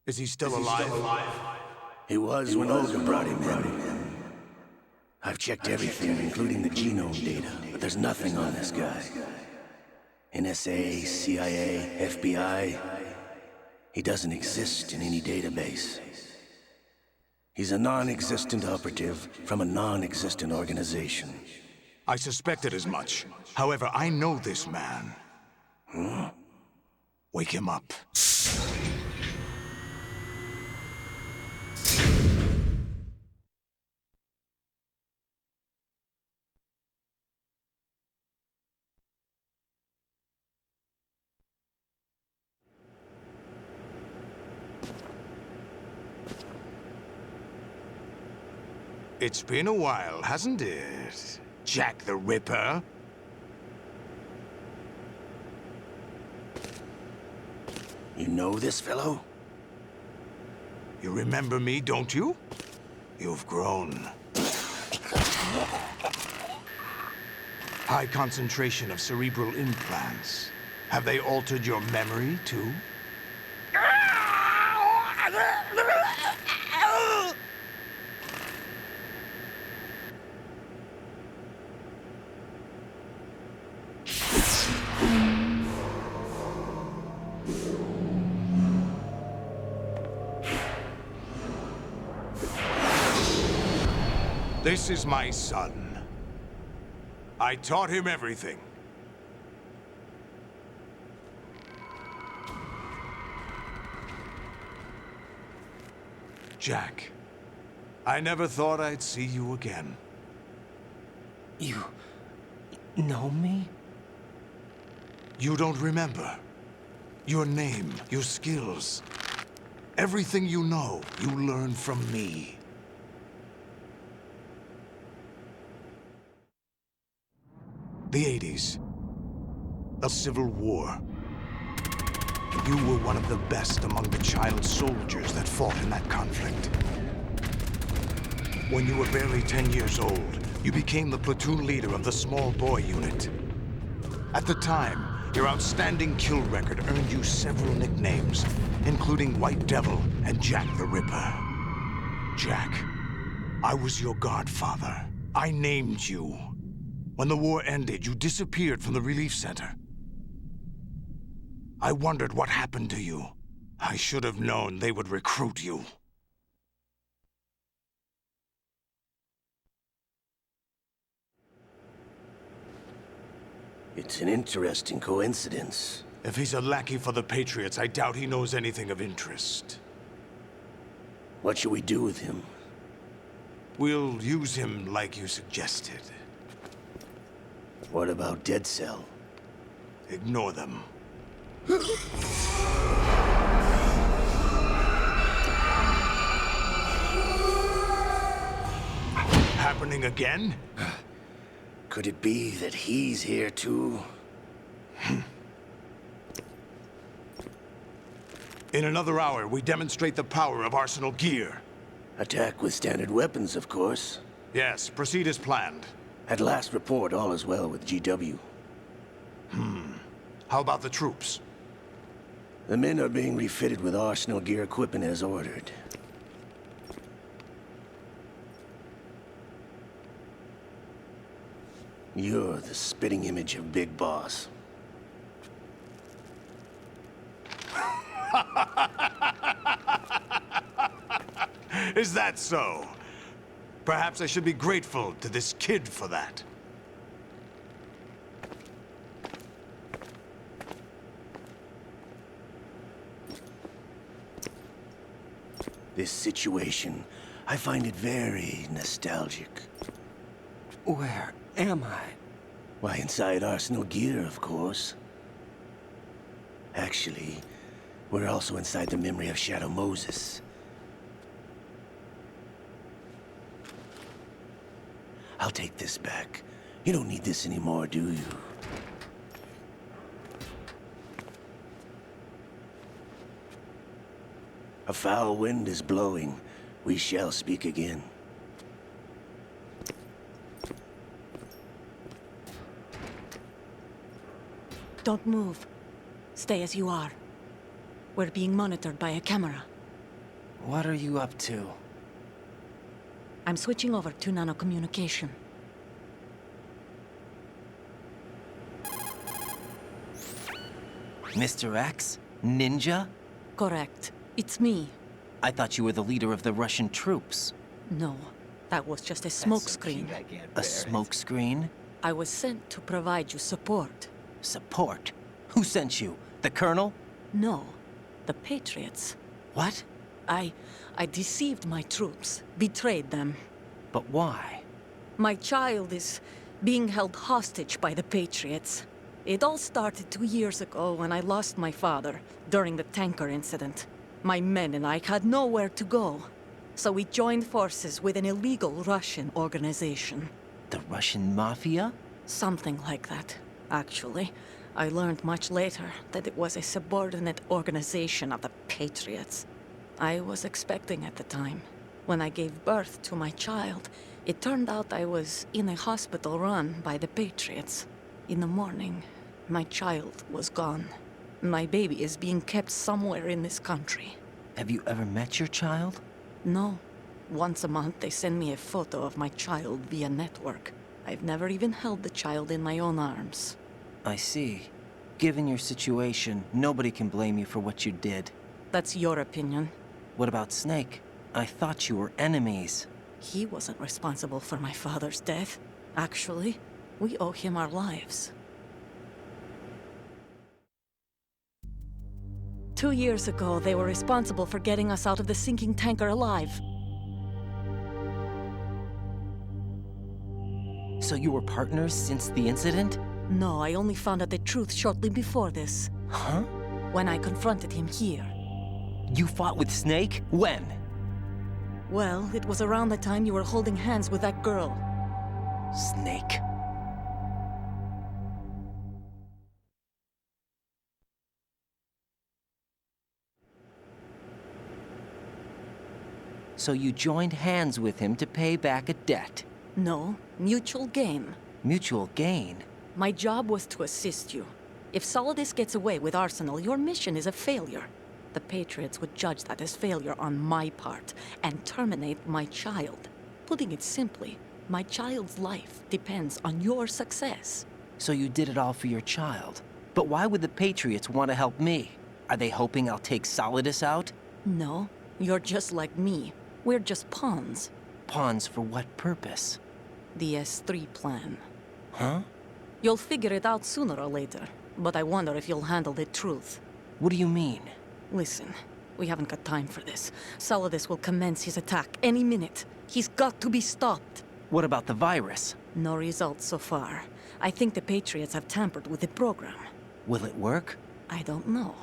Is he still alive? He was when Olga brought him in. I've checked everything, including the genome data, but there's nothing on this guy. NSA, CIA, FBI, he doesn't exist in any database. He's a non-existent operative from a non-existent organization. I suspected as much. However, I know this man. Huh? Wake him up. It's been a while, hasn't it, Jack the Ripper? You know this fellow? You remember me, don't you? You've grown. High concentration of cerebral implants. Have they altered your memory, too? This is my son. I taught him everything. Jack, I never thought I'd see you again. You know me? You don't remember. Your name, your skills. Everything you know, you learned from me. The 80s. The Civil War. You were one of the best among the child soldiers that fought in that conflict. When you were barely 10 years old, you became the platoon leader of the small boy unit. At the time, your outstanding kill record earned you several nicknames, including White Devil and Jack the Ripper. Jack, I was your godfather. I named you. When the war ended, you disappeared from the relief center. I wondered what happened to you. I should have known they would recruit you. It's an interesting coincidence. If he's a lackey for the Patriots, I doubt he knows anything of interest. What should we do with him? We'll use him like you suggested. What about Dead Cell? Ignore them. Happening again? Could it be that he's here too? In another hour, we demonstrate the power of Arsenal gear. Attack with standard weapons, of course. Yes, proceed as planned. At last report, all is well with GW. How about the troops? The men are being refitted with Arsenal gear equipment as ordered. You're the spitting image of Big Boss. Is that so? Perhaps I should be grateful to this kid for that. This situation, I find it very nostalgic. Where am I? Why, inside Arsenal gear, of course. Actually, we're also inside the memory of Shadow Moses. I'll take this back. You don't need this anymore, do you? A foul wind is blowing. We shall speak again. Don't move. Stay as you are. We're being monitored by a camera. What are you up to? I'm switching over to nanocommunication. Mr. X? Ninja? Correct. It's me. I thought you were the leader of the Russian troops. No, that was just a smokescreen. A smokescreen? I was sent to provide you support. Support? Who sent you? The Colonel? No, the Patriots. What? I deceived my troops, betrayed them. But why? My child is being held hostage by the Patriots. It all started 2 years ago when I lost my father during the tanker incident. My men and I had nowhere to go, so we joined forces with an illegal Russian organization. The Russian Mafia? Something like that, actually. I learned much later that it was a subordinate organization of the Patriots. I was expecting at the time. When I gave birth to my child, it turned out I was in a hospital run by the Patriots. In the morning, my child was gone. My baby is being kept somewhere in this country. Have you ever met your child? No. Once a month, they send me a photo of my child via network. I've never even held the child in my own arms. I see. Given your situation, nobody can blame you for what you did. That's your opinion. What about Snake? I thought you were enemies. He wasn't responsible for my father's death. Actually, we owe him our lives. 2 years ago, they were responsible for getting us out of the sinking tanker alive. So you were partners since the incident? No, I only found out the truth shortly before this. Huh? When I confronted him here. You fought with Snake? When? Well, it was around the time you were holding hands with that girl. Snake. So you joined hands with him to pay back a debt. No, mutual gain. Mutual gain? My job was to assist you. If Solidus gets away with Arsenal, your mission is a failure. The Patriots would judge that as failure on my part and terminate my child. Putting it simply, my child's life depends on your success. So you did it all for your child. But why would the Patriots want to help me? Are they hoping I'll take Solidus out? No, you're just like me. We're just pawns. Pawns for what purpose? The S3 plan. Huh? You'll figure it out sooner or later, but I wonder if you'll handle the truth. What do you mean? Listen, we haven't got time for this. Solidus will commence his attack any minute. He's got to be stopped. What about the virus? No results so far. I think the Patriots have tampered with the program. Will it work? I don't know.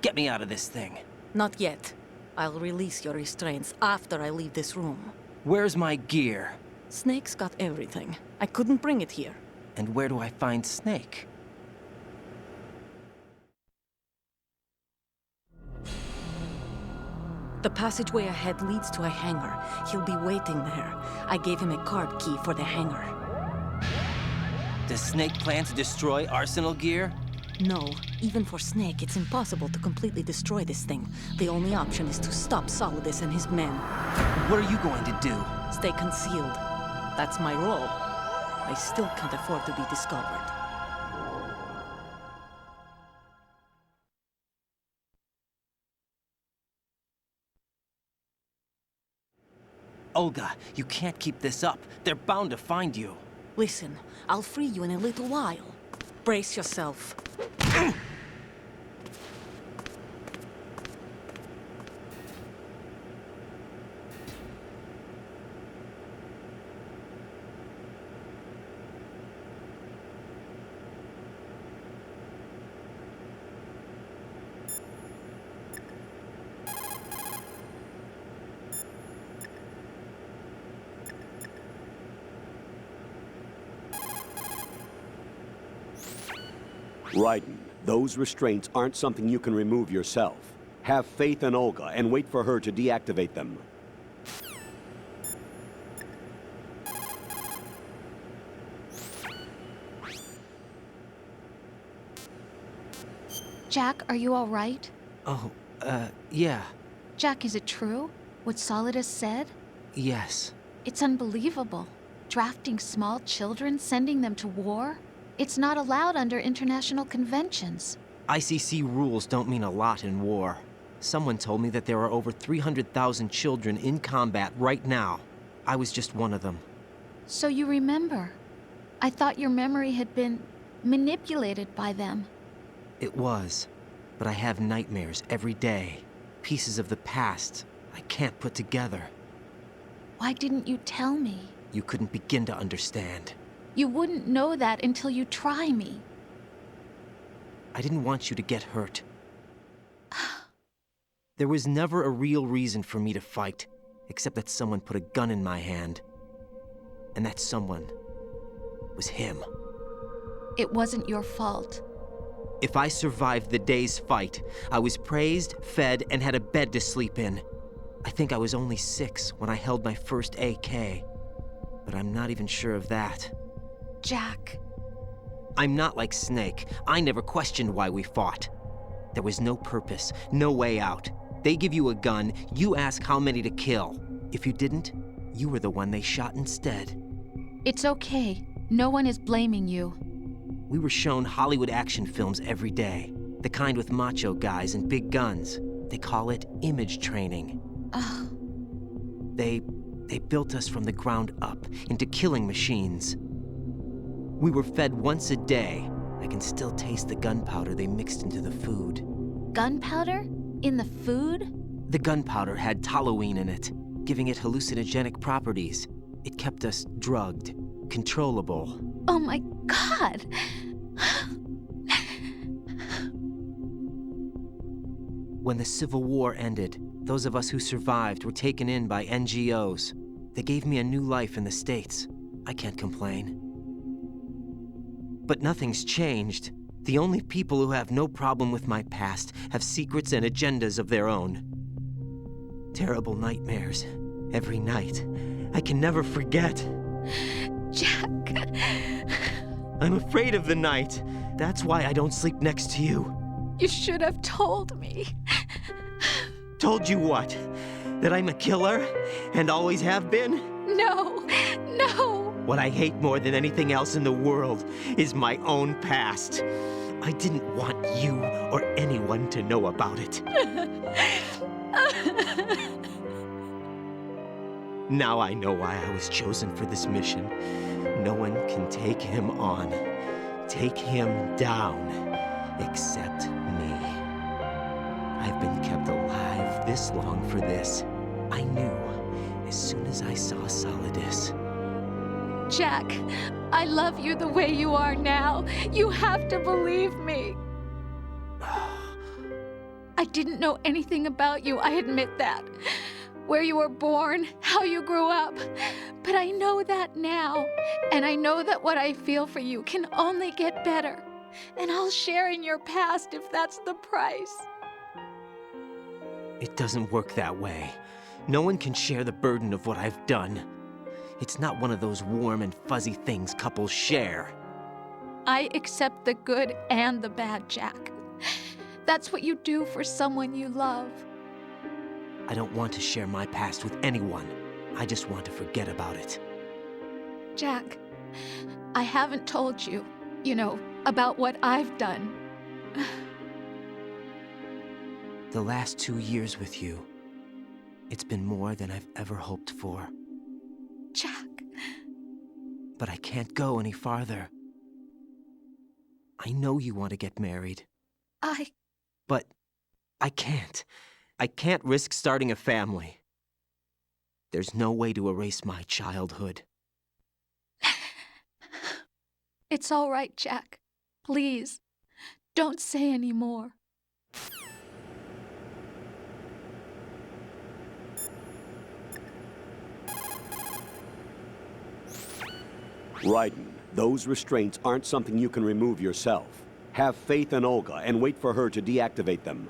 Get me out of this thing. Not yet. I'll release your restraints after I leave this room. Where's my gear? Snake's got everything. I couldn't bring it here. And where do I find Snake? The passageway ahead leads to a hangar. He'll be waiting there. I gave him a card key for the hangar. Does Snake plan to destroy Arsenal gear? No, even for Snake, it's impossible to completely destroy this thing. The only option is to stop Solidus and his men. What are you going to do? Stay concealed. That's my role. I still can't afford to be discovered. Olga, you can't keep this up. They're bound to find you. Listen, I'll free you in a little while. Brace yourself. Raiden, those restraints aren't something you can remove yourself. Have faith in Olga and wait for her to deactivate them. Jack, are you all right? Oh, yeah. Jack, is it true? what Solidus said? Yes. It's unbelievable. Drafting small children, sending them to war? It's not allowed under international conventions. ICC rules don't mean a lot in war. Someone told me that there are over 300,000 children in combat right now. I was just one of them. So you remember. I thought your memory had been manipulated by them. It was. But I have nightmares every day. Pieces of the past I can't put together. Why didn't you tell me? You couldn't begin to understand. You wouldn't know that until you try me. I didn't want you to get hurt. There was never a real reason for me to fight, except that someone put a gun in my hand. And that someone was him. It wasn't your fault. If I survived the day's fight, I was praised, fed, and had a bed to sleep in. I think I was only 6 when I held my first AK. But I'm not even sure of that. Jack. I'm not like Snake. I never questioned why we fought. There was no purpose, no way out. They give you a gun, you ask how many to kill. If you didn't, you were the one they shot instead. It's okay. No one is blaming you. We were shown Hollywood action films every day. The kind with macho guys and big guns. They call it image training. Ugh. They built us from the ground up into killing machines. We were fed once a day. I can still taste the gunpowder they mixed into the food. Gunpowder? In the food? The gunpowder had toluene in it, giving it hallucinogenic properties. It kept us drugged, controllable. Oh my God! When the Civil War ended, those of us who survived were taken in by NGOs. They gave me a new life in the States. I can't complain. But nothing's changed. The only people who have no problem with my past have secrets and agendas of their own. Terrible nightmares. Every night. I can never forget. Jack. I'm afraid of the night. That's why I don't sleep next to you. You should have told me. Told you what? That I'm a killer? And always have been? No, no. What I hate more than anything else in the world is my own past. I didn't want you or anyone to know about it. Now I know why I was chosen for this mission. No one can take him on, take him down, except me. I've been kept alive this long for this. I knew as soon as I saw Solidus. Jack, I love you the way you are now. You have to believe me. I didn't know anything about you, I admit that. Where you were born, how you grew up. But I know that now. And I know that what I feel for you can only get better. And I'll share in your past if that's the price. It doesn't work that way. No one can share the burden of what I've done. It's not one of those warm and fuzzy things couples share. I accept the good and the bad, Jack. That's what you do for someone you love. I don't want to share my past with anyone. I just want to forget about it. Jack, I haven't told you, about what I've done. The last 2 years with you, it's been more than I've ever hoped for. Jack. But I can't go any farther. I know you want to get married. But I can't. I can't risk starting a family. There's no way to erase my childhood. It's all right, Jack. Please, don't say any more. Raiden, those restraints aren't something you can remove yourself. Have faith in Olga and wait for her to deactivate them.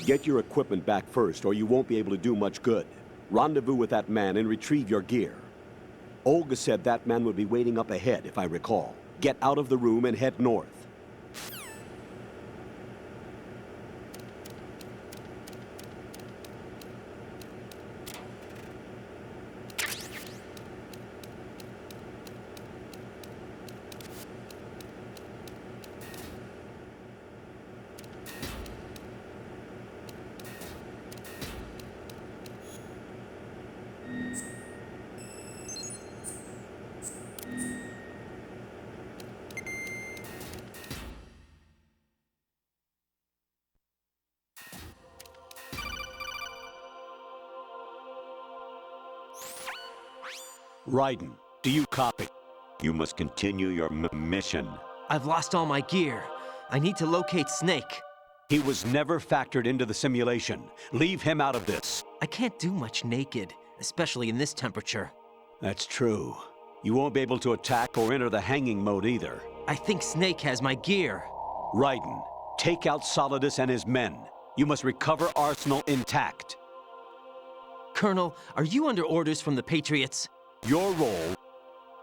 Get your equipment back first, or you won't be able to do much good. Rendezvous with that man and retrieve your gear. Olga said that man would be waiting up ahead, if I recall. Get out of the room and head north. Raiden, do you copy? You must continue your mission. I've lost all my gear. I need to locate Snake. He was never factored into the simulation. Leave him out of this. I can't do much naked, especially in this temperature. That's true. You won't be able to attack or enter the hanging mode either. I think Snake has my gear. Raiden, take out Solidus and his men. You must recover Arsenal intact. Colonel, are you under orders from the Patriots? Your role,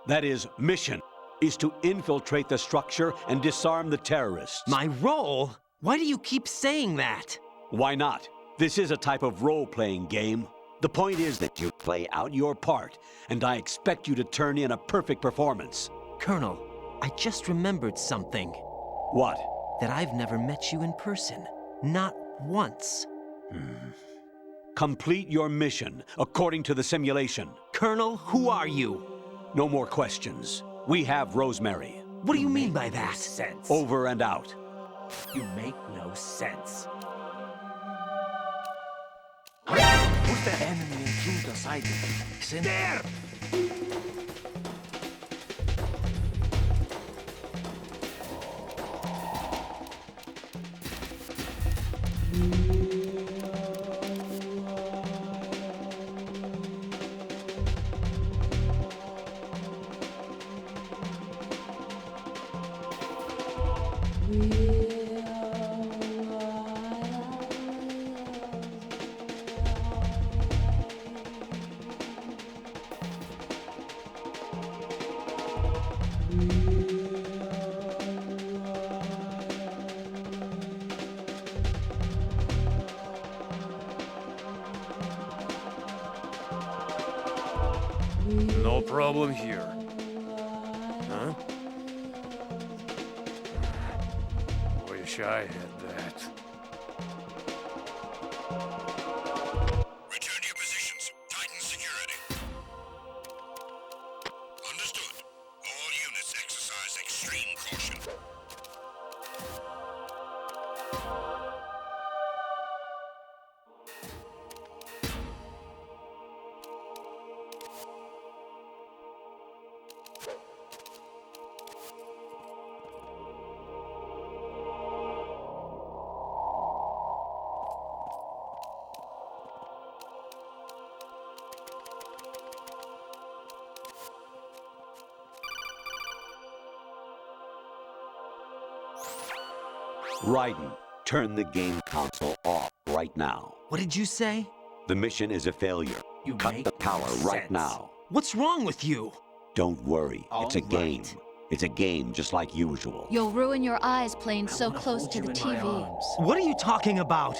that is, mission, is to infiltrate the structure and disarm the terrorists. My role? Why do you keep saying that? Why not? This is a type of role-playing game. The point is that you play out your part, and I expect you to turn in a perfect performance. Colonel, I just remembered something. What? That I've never met you in person. Not once. Complete your mission, according to the simulation. Colonel, who are you? No more questions. We have Rosemary. What do you mean by that? Sense. Over and out. You make no sense. Who's the enemy intruder sighted? There! No problem here. Huh? Wish I had that. Return to your positions. Tighten security. Understood. All units exercise extreme caution. Raiden, turn the game console off right now. What did you say? The mission is a failure. You Cut make the power no right sense. now. What's wrong with you? Don't worry. It's a All game. right. It's a game just like usual. You'll ruin your eyes playing so wanna close hold to you the in my TV. arms. What are you talking about?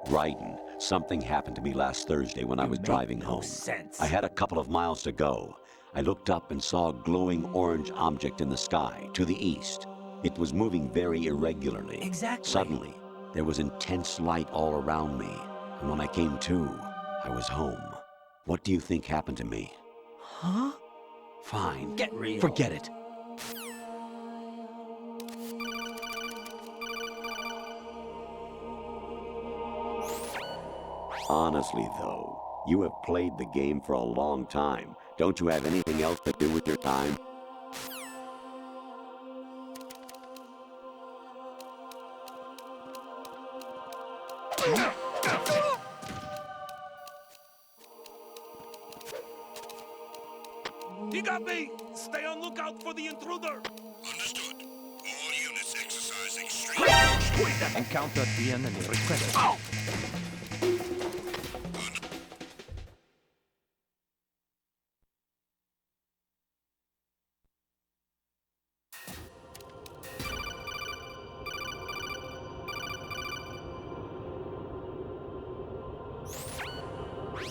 Raiden, something happened to me last Thursday when I was make driving no home. sense. I had a couple of miles to go. I looked up and saw a glowing orange object in the sky to the east. It was moving very irregularly. Exactly. Suddenly, there was intense light all around me. And when I came to, I was home. What do you think happened to me? Huh? Fine. Get real. Forget it. Honestly, though, you have played the game for a long time. Don't you have anything else to do with your time? He got me! Stay on lookout for the intruder! Understood. All units exercise extreme caution. Encounter the enemy requested. Ow!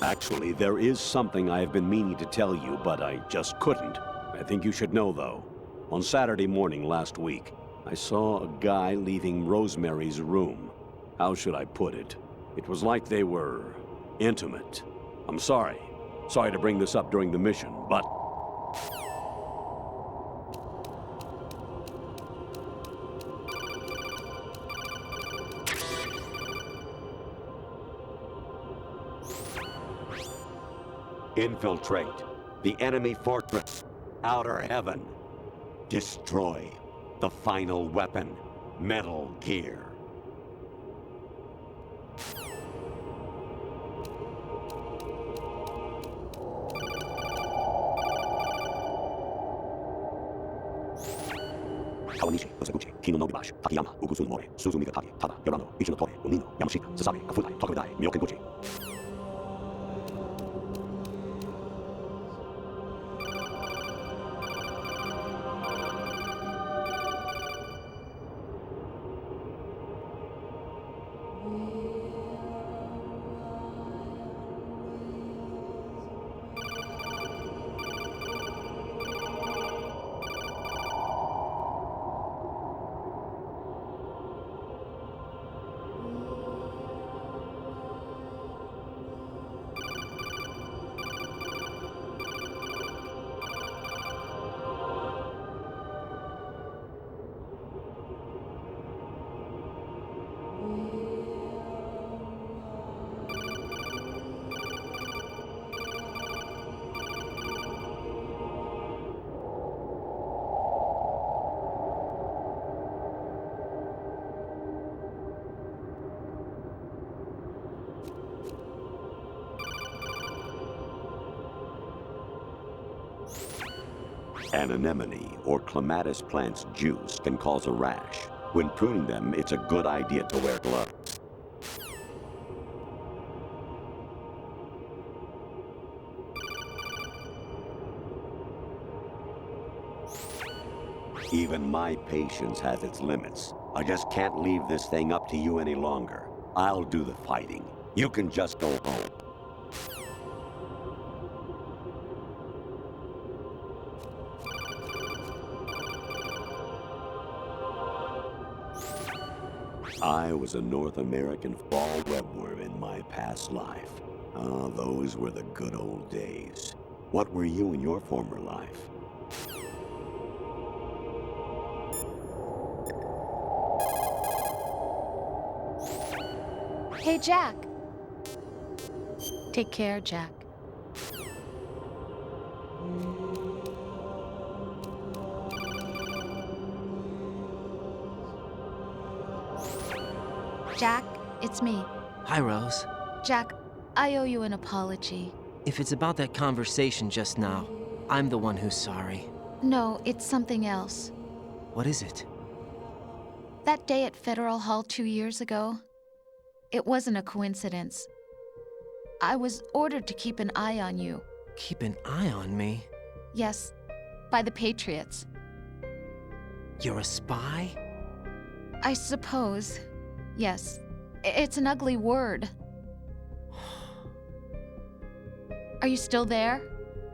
Actually, there is something I have been meaning to tell you, but I just couldn't. I think you should know, though. On Saturday morning last week, I saw a guy leaving Rosemary's room. How should I put it? It was like they were intimate. I'm sorry. Sorry to bring this up during the mission, but... Infiltrate the enemy fortress, Outer Heaven. Destroy the final weapon, Metal Gear. Kawanishi, Osaguchi, Kino no Gibashi, Takayama, Ugusun Mori, Suzumi Gatari, Tada, Yorano, Ichino Tore, Unino, Yamashita, Sasabe, Kafudai, Tokodai, Myokenguchi. An anemone or clematis plant's juice can cause a rash. When pruning them, it's a good idea to wear gloves. Even my patience has its limits. I just can't leave this thing up to you any longer. I'll do the fighting. You can just go home. I was a North American fall webworm in my past life. Ah, those were the good old days. What were you in your former life? Hey, Jack. Take care, Jack. Jack, it's me. Hi, Rose. Jack, I owe you an apology. If it's about that conversation just now, I'm the one who's sorry. No, it's something else. What is it? That day at Federal Hall 2 years ago, it wasn't a coincidence. I was ordered to keep an eye on you. Keep an eye on me? Yes, by the Patriots. You're a spy? I suppose. Yes. It's an ugly word. Are you still there?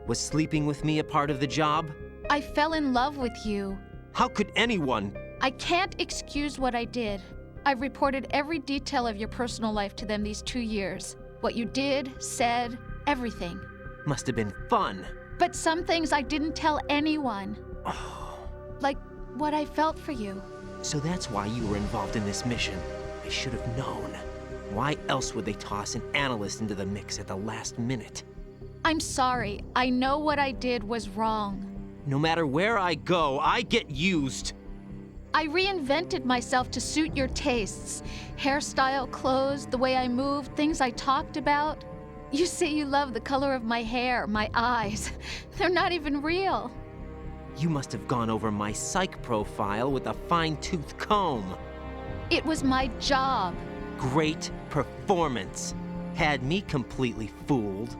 Was sleeping with me a part of the job? I fell in love with you. How could anyone? I can't excuse what I did. I've reported every detail of your personal life to them these 2 years. What you did, said, everything. Must have been fun. But some things I didn't tell anyone. Like what I felt for you. So that's why you were involved in this mission. I should have known. Why else would they toss an analyst into the mix at the last minute? I'm sorry. I know what I did was wrong. No matter where I go, I get used. I reinvented myself to suit your tastes. Hairstyle, clothes, the way I moved, things I talked about. You say you love the color of my hair, my eyes. They're not even real. You must have gone over my psych profile with a fine-tooth comb. It was my job. Great performance. Had me completely fooled.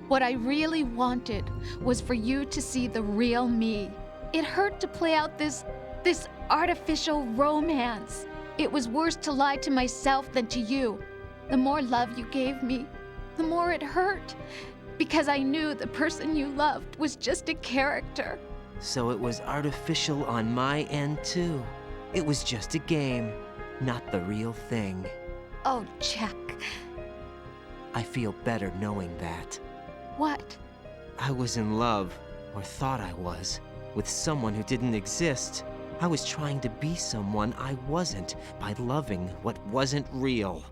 What I really wanted was for you to see the real me. It hurt to play out this artificial romance. It was worse to lie to myself than to you. The more love you gave me, the more it hurt. Because I knew the person you loved was just a character. So it was artificial on my end too. It was just a game, not the real thing. Oh, Jack. I feel better knowing that. What? I was in love, or thought I was, with someone who didn't exist. I was trying to be someone I wasn't by loving what wasn't real.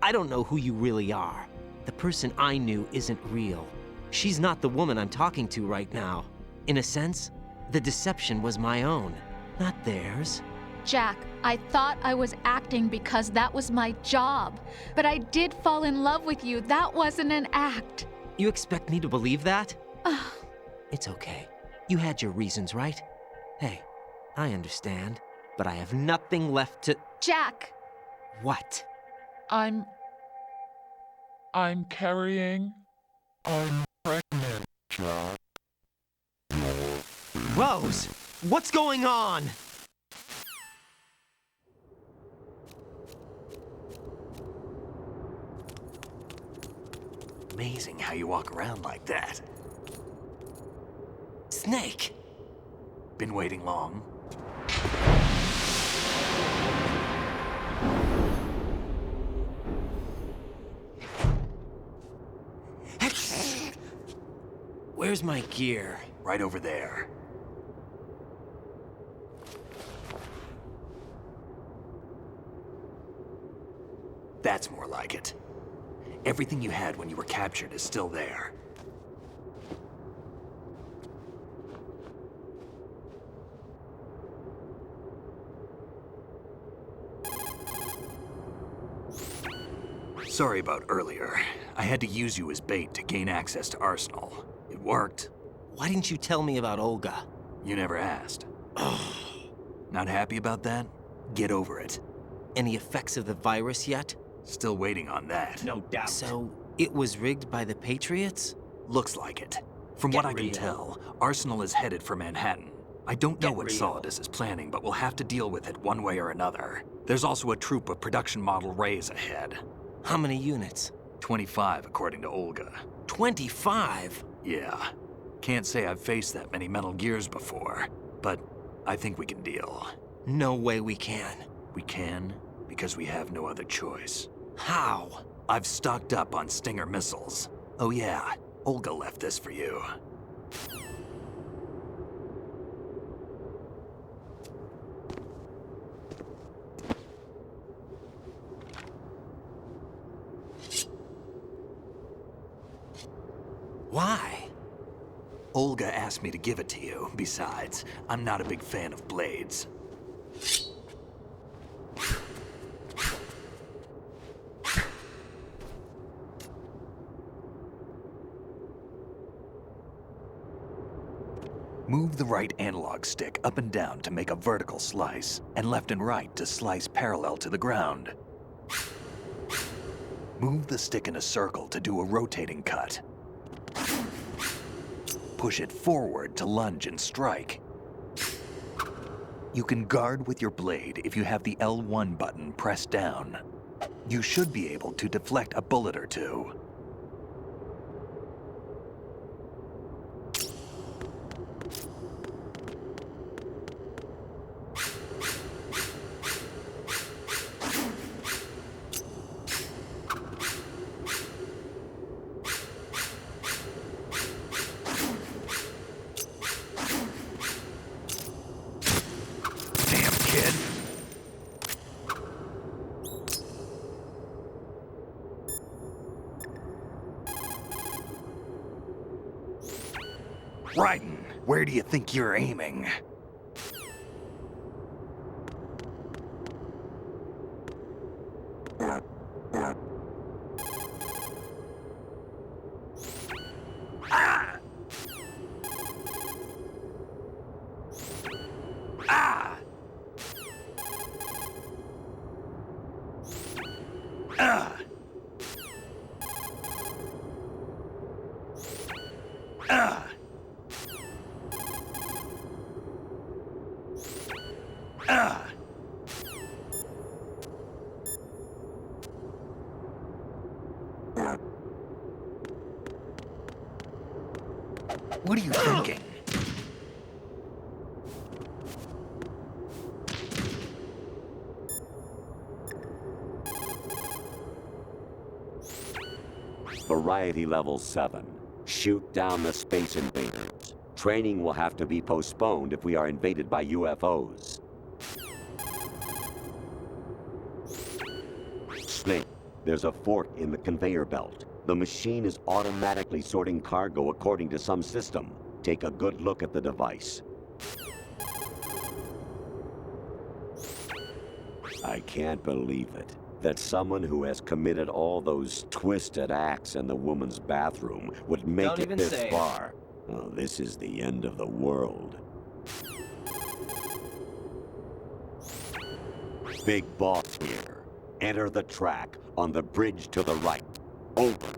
I don't know who you really are. The person I knew isn't real. She's not the woman I'm talking to right now. In a sense, the deception was my own, not theirs. Jack, I thought I was acting because that was my job. But I did fall in love with you. That wasn't an act. You expect me to believe that? It's okay. You had your reasons, right? Hey, I understand, but I have nothing left to... Jack! What? I'm carrying. I'm pregnant, Jack. Rose! What's going on? Amazing how you walk around like that. Snake! Been waiting long? Where's my gear? Right over there. That's more like it. Everything you had when you were captured is still there. Sorry about earlier. I had to use you as bait to gain access to Arsenal. It worked. Why didn't you tell me about Olga? You never asked. Not happy about that? Get over it. Any effects of the virus yet? Still waiting on that. No doubt. So, it was rigged by the Patriots? Looks like it. From what I can tell, Arsenal is headed for Manhattan. I don't know what Solidus is planning, but we'll have to deal with it one way or another. There's also a troop of production model Rays ahead. How many units? 25, according to Olga. 25? Yeah. Can't say I've faced that many Metal Gears before, but I think we can deal. No way we can. We can, because we have no other choice. How? I've stocked up on Stinger missiles. Oh yeah, Olga left this for you. Why? Olga asked me to give it to you. Besides, I'm not a big fan of blades. Move the right analog stick up and down to make a vertical slice, and left and right to slice parallel to the ground. Move the stick in a circle to do a rotating cut. Push it forward to lunge and strike. You can guard with your blade if you have the L1 button pressed down. You should be able to deflect a bullet or two. Raiden, where do you think you're aiming? Ah! Ah! What are you thinking? Variety level 7. Shoot down the space invaders. Training will have to be postponed if we are invaded by UFOs. Snake, there's a fork in the conveyor belt. The machine is automatically sorting cargo according to some system. Take a good look at the device. I can't believe it. That someone who has committed all those twisted acts in the woman's bathroom would make it this far. Oh, this is the end of the world. Big boss here. Enter the track on the bridge to the right. Over.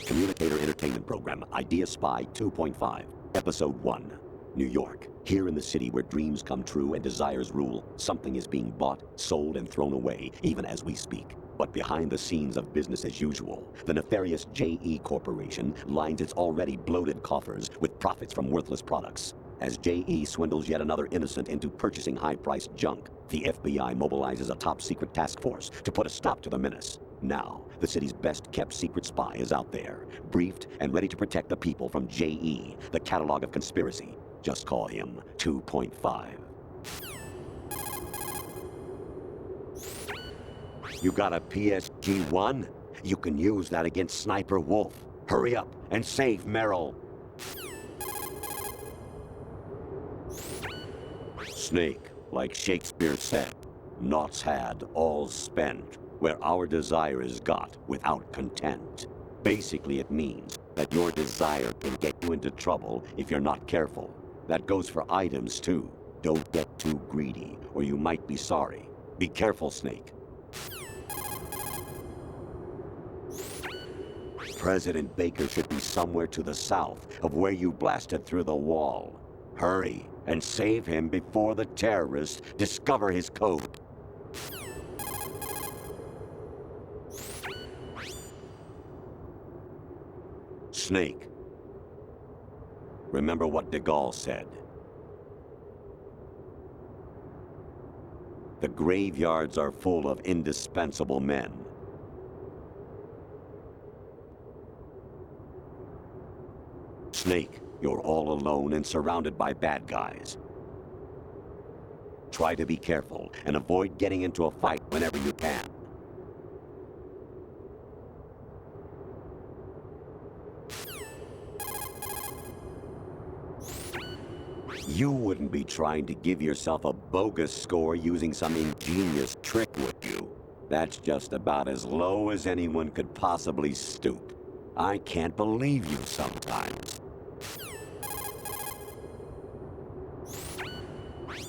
Communicator Entertainment Program, Idea Spy 2.5, Episode 1. New York. Here in the city where dreams come true and desires rule, something is being bought, sold, and thrown away, even as we speak. But behind the scenes of business as usual, the nefarious JE Corporation lines its already bloated coffers with profits from worthless products. As JE swindles yet another innocent into purchasing high-priced junk, the FBI mobilizes a top-secret task force to put a stop to the menace. Now, the city's best-kept secret spy is out there, briefed and ready to protect the people from JE, the catalog of conspiracy. Just call him 2.5. You got a PSG-1? You can use that against Sniper Wolf. Hurry up and save Merrill. Snake, like Shakespeare said, naught's had, all's spent, where our desire is got without content. Basically, it means that your desire can get you into trouble if you're not careful. That goes for items, too. Don't get too greedy, or you might be sorry. Be careful, Snake. President Baker should be somewhere to the south of where you blasted through the wall. Hurry, and save him before the terrorists discover his code. Snake. Remember what de Gaulle said. The graveyards are full of indispensable men. Snake, you're all alone and surrounded by bad guys. Try to be careful and avoid getting into a fight whenever you can. You wouldn't be trying to give yourself a bogus score using some ingenious trick, would you? That's just about as low as anyone could possibly stoop. I can't believe you sometimes.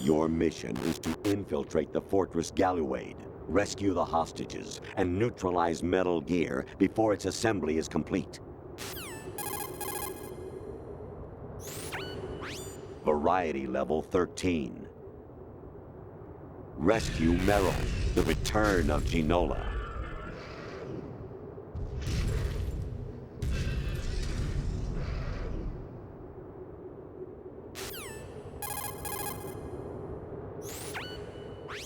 Your mission is to infiltrate the Fortress Galluade, rescue the hostages, and neutralize Metal Gear before its assembly is complete. Variety level 13. Rescue Merrill, the return of Ginola.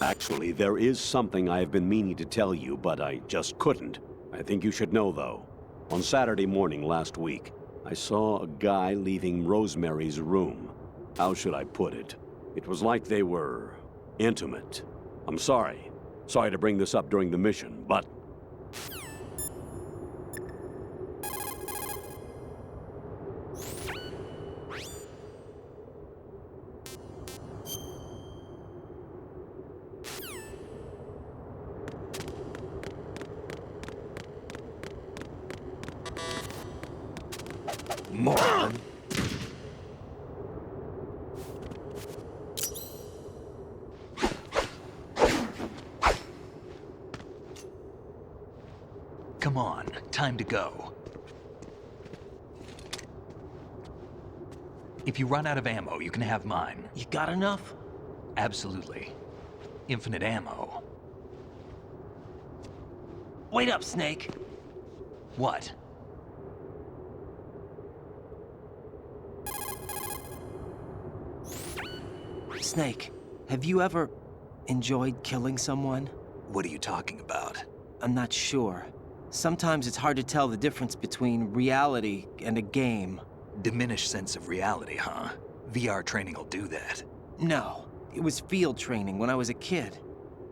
Actually, there is something I have been meaning to tell you, but I just couldn't. I think you should know, though. On Saturday morning last week, I saw a guy leaving Rosemary's room. How should I put it? It was like they were intimate. I'm sorry. Sorry to bring this up during the mission, but... Moron! Come on, time to go. If you run out of ammo, you can have mine. You got enough? Absolutely. Infinite ammo. Wait up, Snake. What? Snake, have you ever enjoyed killing someone? What are you talking about? I'm not sure. Sometimes it's hard to tell the difference between reality and a game. Diminished sense of reality, huh? VR training will do that. No, it was field training when I was a kid.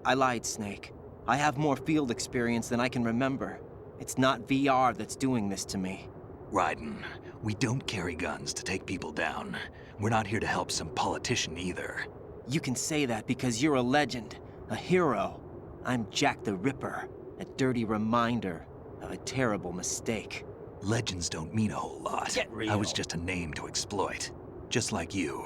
I lied, Snake. I have more field experience than I can remember. It's not VR that's doing this to me. Raiden, we don't carry guns to take people down. We're not here to help some politician either. You can say that because you're a legend, a hero. I'm Jack the Ripper, a dirty reminder of a terrible mistake. Legends don't mean a whole lot. Get real. I was just a name to exploit. Just like you.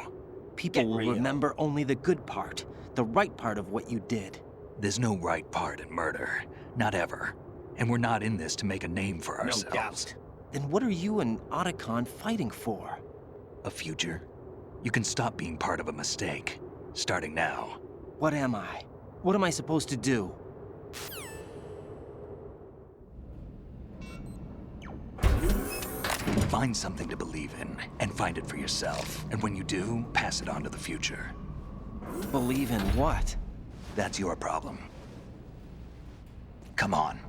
People will remember only the good part, the right part of what you did. There's no right part in murder. Not ever. And we're not in this to make a name for ourselves. No doubt. Then what are you and Otacon fighting for? A future? You can stop being part of a mistake. Starting now. What am I? What am I supposed to do? Find something to believe in, and find it for yourself. And when you do, pass it on to the future. Believe in what? That's your problem. Come on.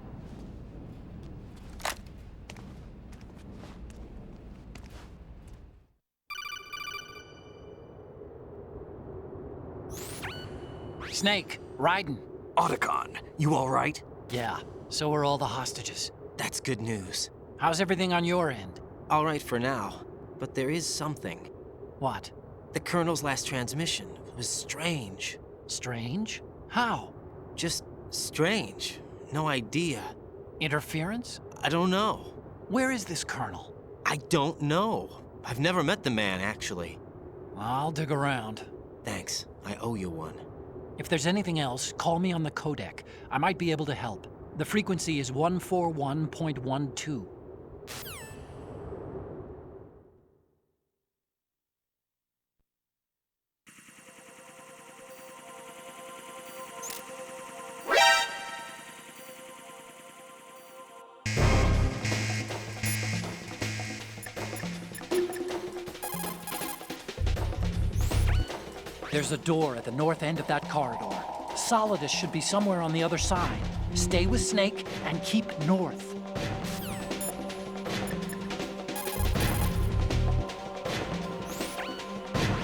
Snake, Raiden. Otacon, you all right? Yeah, so are all the hostages. That's good news. How's everything on your end? All right for now, but there is something. What? The Colonel's last transmission was strange. Strange? How? Just strange. No idea. Interference? I don't know. Where is this Colonel? I don't know. I've never met the man, actually. I'll dig around. Thanks. I owe you one. If there's anything else, call me on the codec. I might be able to help. The frequency is 141.12. There's a door at the north end of that corridor. Solidus should be somewhere on the other side. Stay with Snake and keep north.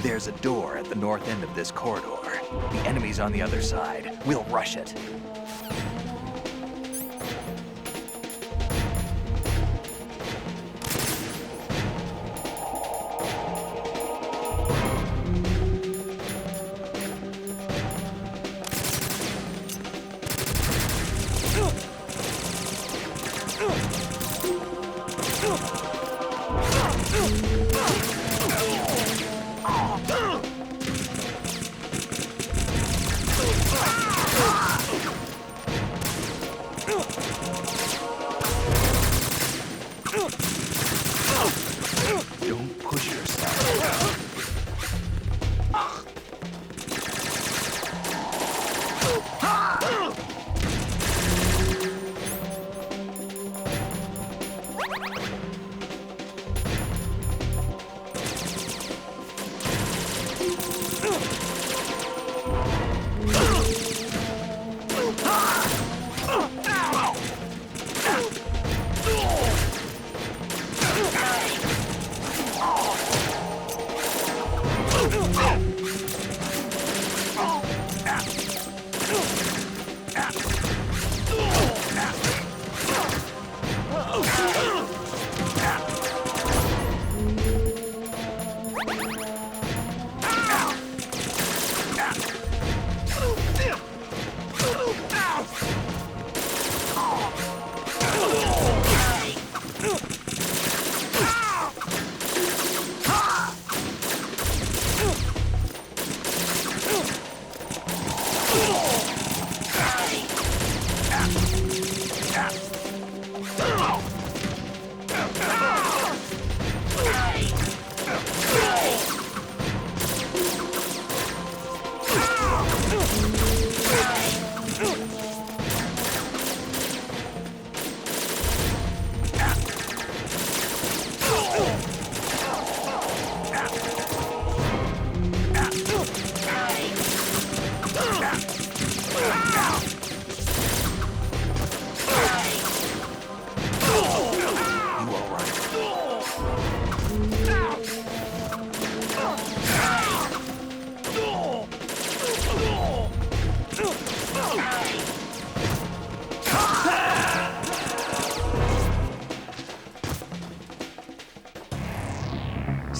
There's a door at the north end of this corridor. The enemy's on the other side. We'll rush it. Don't push yourself.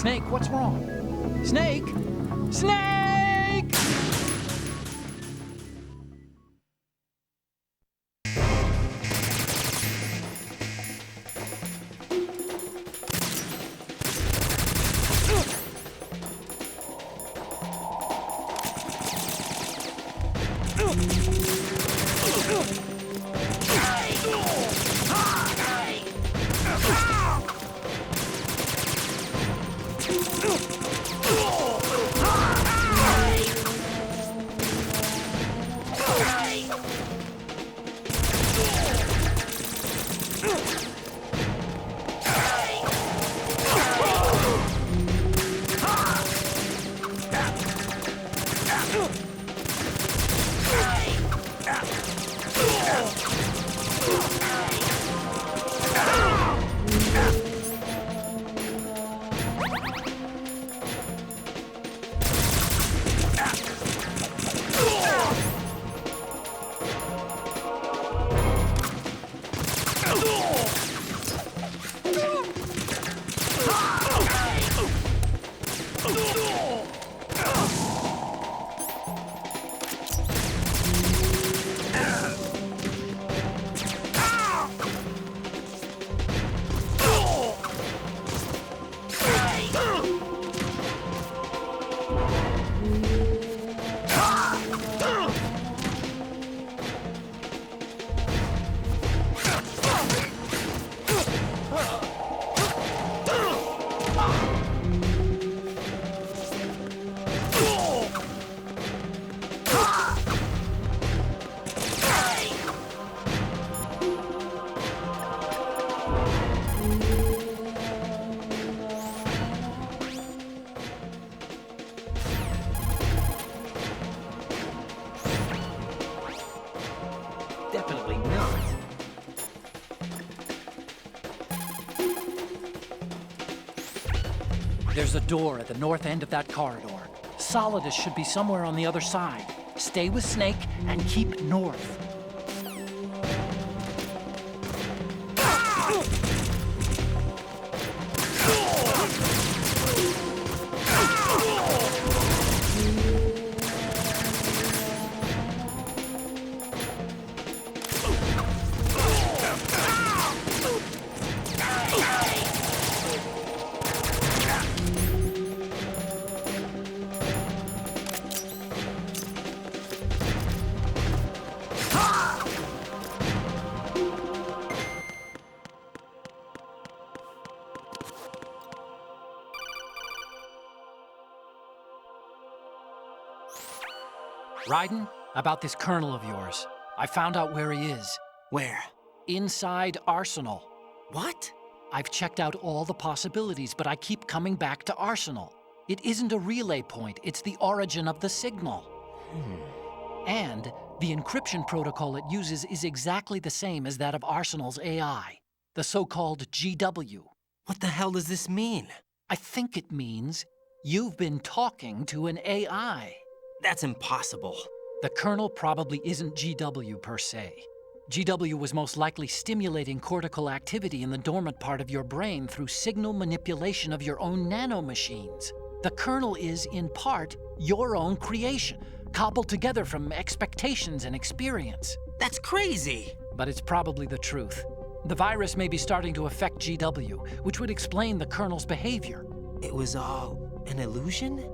Snake, what's wrong? Snake? Snake! Definitely not. There's a door at the north end of that corridor. Solidus should be somewhere on the other side. Stay with Snake and keep north. Raiden, about this colonel of yours. I found out where he is. Where? Inside Arsenal. What? I've checked out all the possibilities, but I keep coming back to Arsenal. It isn't a relay point, it's the origin of the signal. And the encryption protocol it uses is exactly the same as that of Arsenal's AI, the so-called GW. What the hell does this mean? I think it means you've been talking to an AI. That's impossible. The kernel probably isn't GW per se. GW was most likely stimulating cortical activity in the dormant part of your brain through signal manipulation of your own nanomachines. The kernel is, in part, your own creation, cobbled together from expectations and experience. That's crazy! But it's probably the truth. The virus may be starting to affect GW, which would explain the kernel's behavior. It was all an illusion?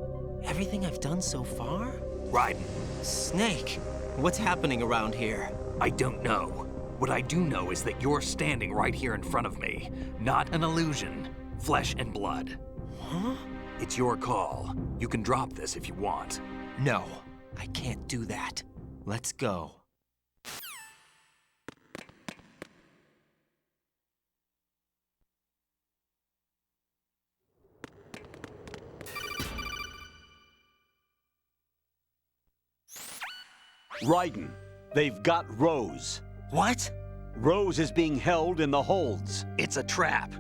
Everything I've done so far? Raiden, Snake, what's happening around here? I don't know. What I do know is that you're standing right here in front of me. Not an illusion. Flesh and blood. Huh? It's your call. You can drop this if you want. No, I can't do that. Let's go. Raiden, they've got Rose. What? Rose is being held in the holds. It's a trap.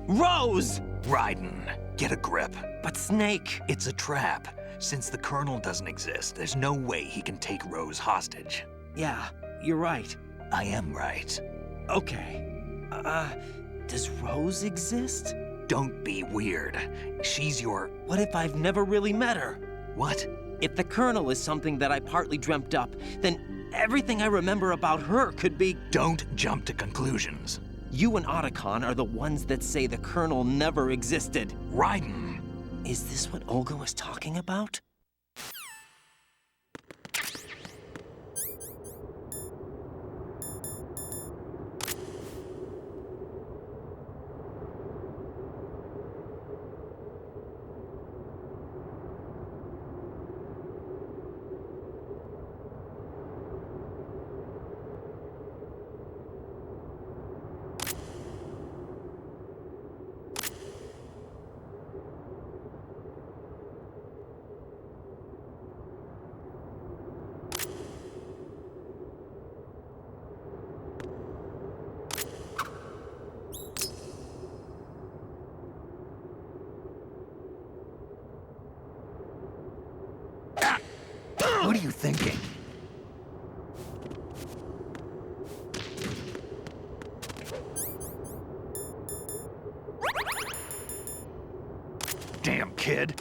Rose! Raiden, get a grip. But Snake... It's a trap. Since the Colonel doesn't exist, there's no way he can take Rose hostage. Yeah, you're right. I am right. Okay. Does Rose exist? don't be weird. She's your... What if I've never really met her? What? If the Colonel is something that I partly dreamt up, then everything I remember about her could be... Don't jump to conclusions. You and Otacon are the ones that say the Colonel never existed. Raiden. Is this what Olga was talking about? What are you thinking? Damn kid.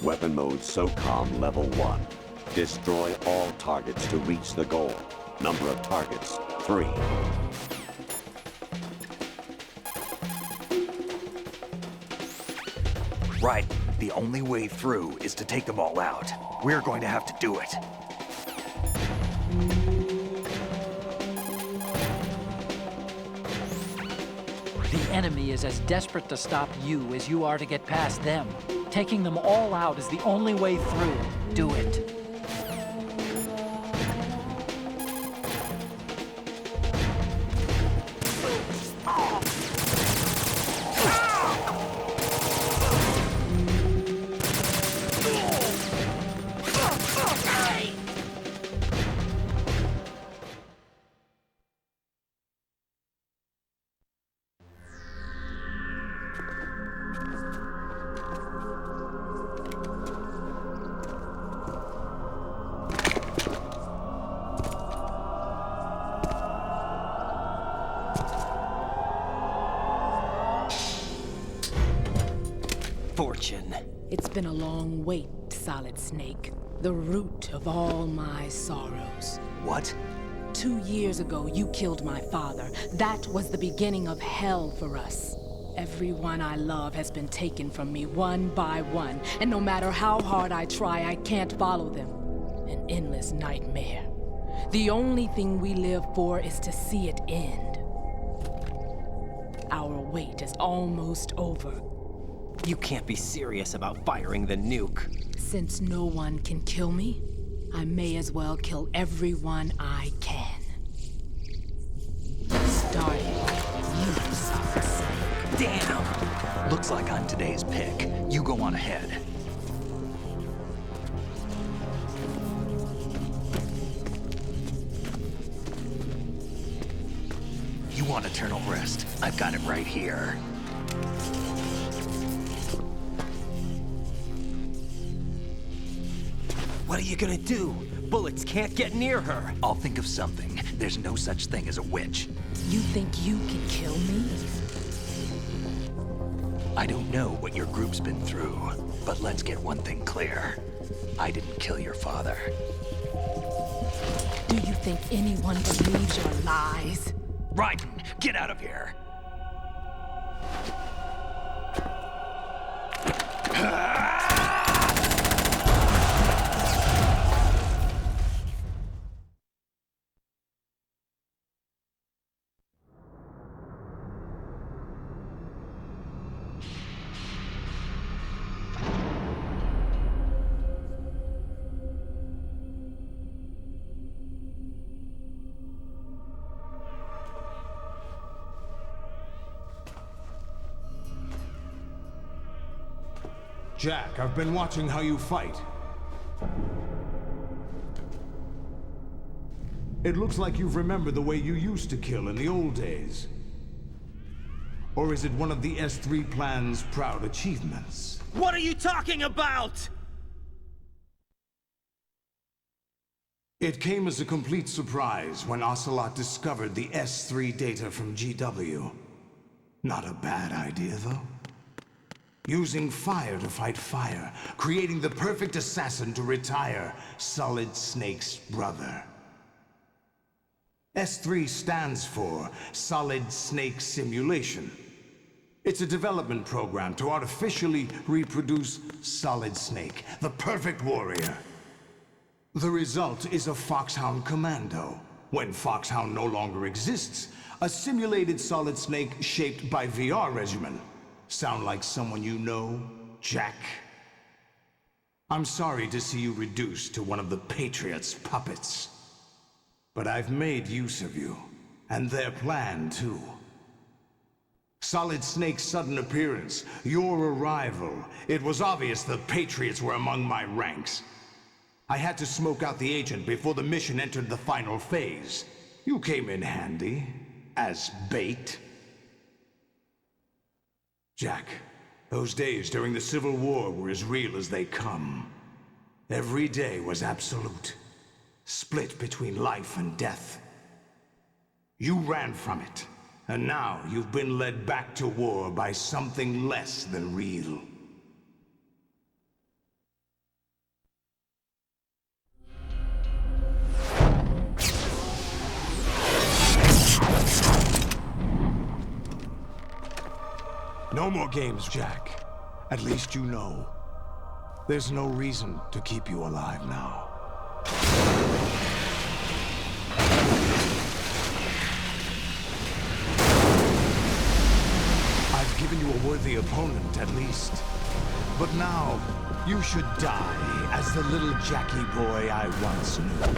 Weapon mode SOCOM level 1. Destroy all targets to reach the goal. Number of targets, 3. Right. The only way through is to take them all out. We're going to have to do it. The enemy is as desperate to stop you as you are to get past them. Taking them all out is the only way through. Do it. fortune. It's been a long wait, Solid Snake. The root of all my sorrows. What? 2 years ago, you killed my father. That was the beginning of hell for us. Everyone I love has been taken from me one by one, and no matter how hard I try, I can't follow them. An endless nightmare. The only thing we live for is to see it end. Our wait is almost over. You can't be serious about firing the nuke. Since no one can kill me, I may as well kill everyone I can. Starting with you, Solid Snake. Damn! Looks like I'm today's pick. You go on ahead. You want eternal rest? I've got it right here. What are you gonna do? Bullets can't get near her. I'll think of something. There's no such thing as a witch. You think you can kill me? I don't know what your group's been through, but let's get one thing clear. I didn't kill your father. Do you think anyone believes your lies? Raiden, get out of here! Jack, I've been watching how you fight. It looks like you've remembered the way you used to kill in the old days. Or is it one of the S3 plan's proud achievements? What are you talking about? It came as a complete surprise when Ocelot discovered the S3 data from GW. Not a bad idea, though. Using fire to fight fire, creating the perfect assassin to retire Solid Snake's brother. S3 stands for Solid Snake Simulation. It's a development program to artificially reproduce Solid Snake, the perfect warrior. The result is a Foxhound Commando. When Foxhound no longer exists, a simulated Solid Snake shaped by VR regimen. Sound like someone you know, Jack? I'm sorry to see you reduced to one of the Patriots' puppets. But I've made use of you, and their plan too. Solid Snake's sudden appearance, your arrival, it was obvious the Patriots were among my ranks. I had to smoke out the agent before the mission entered the final phase. You came in handy, as bait. Jack, those days during the Civil War were as real as they come. Every day was absolute, split between life and death. You ran from it, and now you've been led back to war by something less than real. No more games, Jack. At least you know. There's no reason to keep you alive now. I've given you a worthy opponent, at least. But now, you should die as the little Jackie boy I once knew.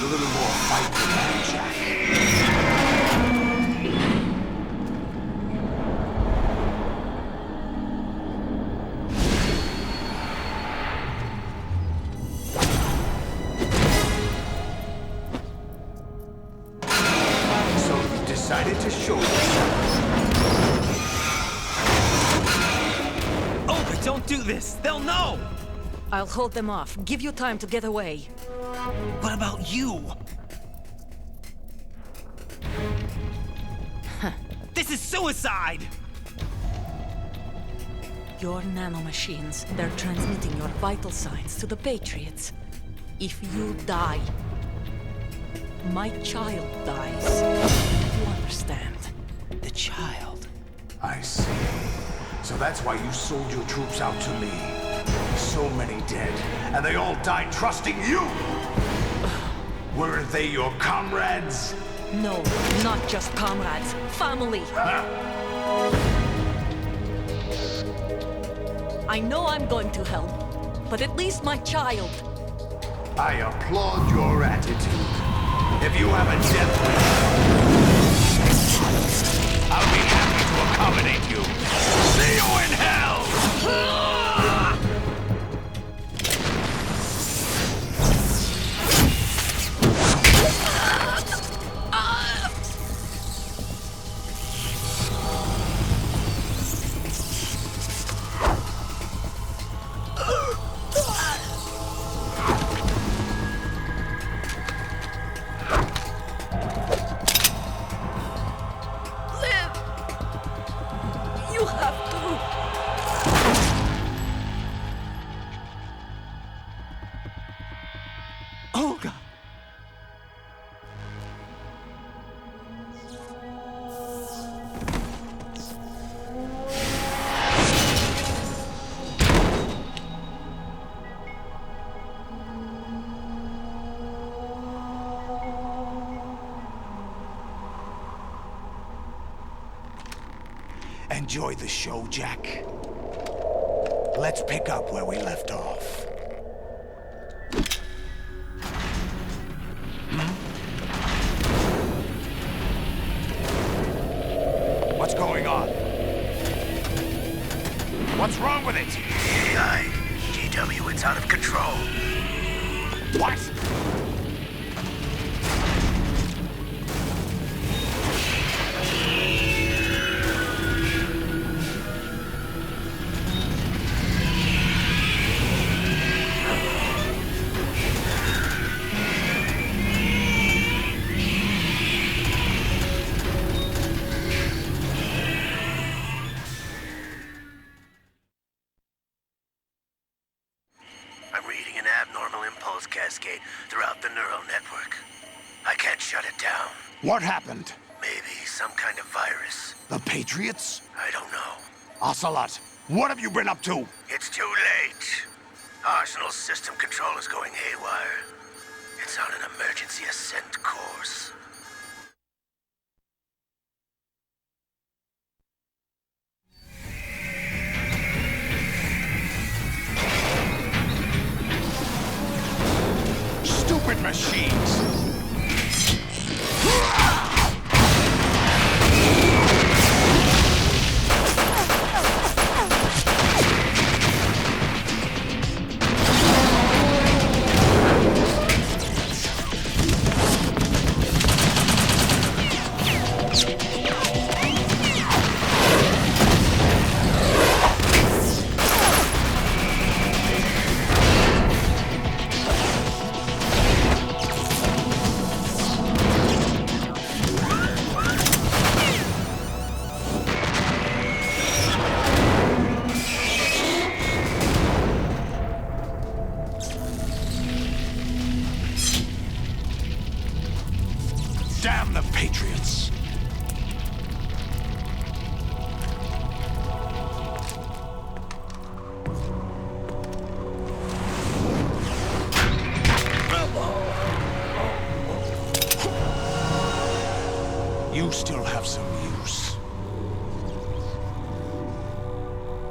little more fight than that, Jack. So you decided to show yourself. Olga, don't do this! They'll know! I'll hold them off. Give you time to get away. What about you? This is suicide! Your nanomachines, they're transmitting your vital signs to the Patriots. If you die, my child dies. You understand? The child. I see. So that's why you sold your troops out to me. So many dead, and they all died trusting you! Weren't they your comrades? No, not just comrades. Family. I know I'm going to hell, but at least my child. I applaud your attitude. If you have a death wish, I'll be happy to accommodate you. See you in hell! You have to. Olga! Enjoy the show, Jack. Let's pick up where we left off. What's going on? What's wrong with it? AI, GW, it's out of control. What? I'm reading an abnormal impulse cascade throughout the neural network. I can't shut it down. What happened? Maybe some kind of virus. The Patriots? I don't know. Ocelot, what have you been up to? It's too late. Arsenal's system control is going haywire. It's on an emergency ascent course. Stupid machines! Damn the Patriots! You still have some use.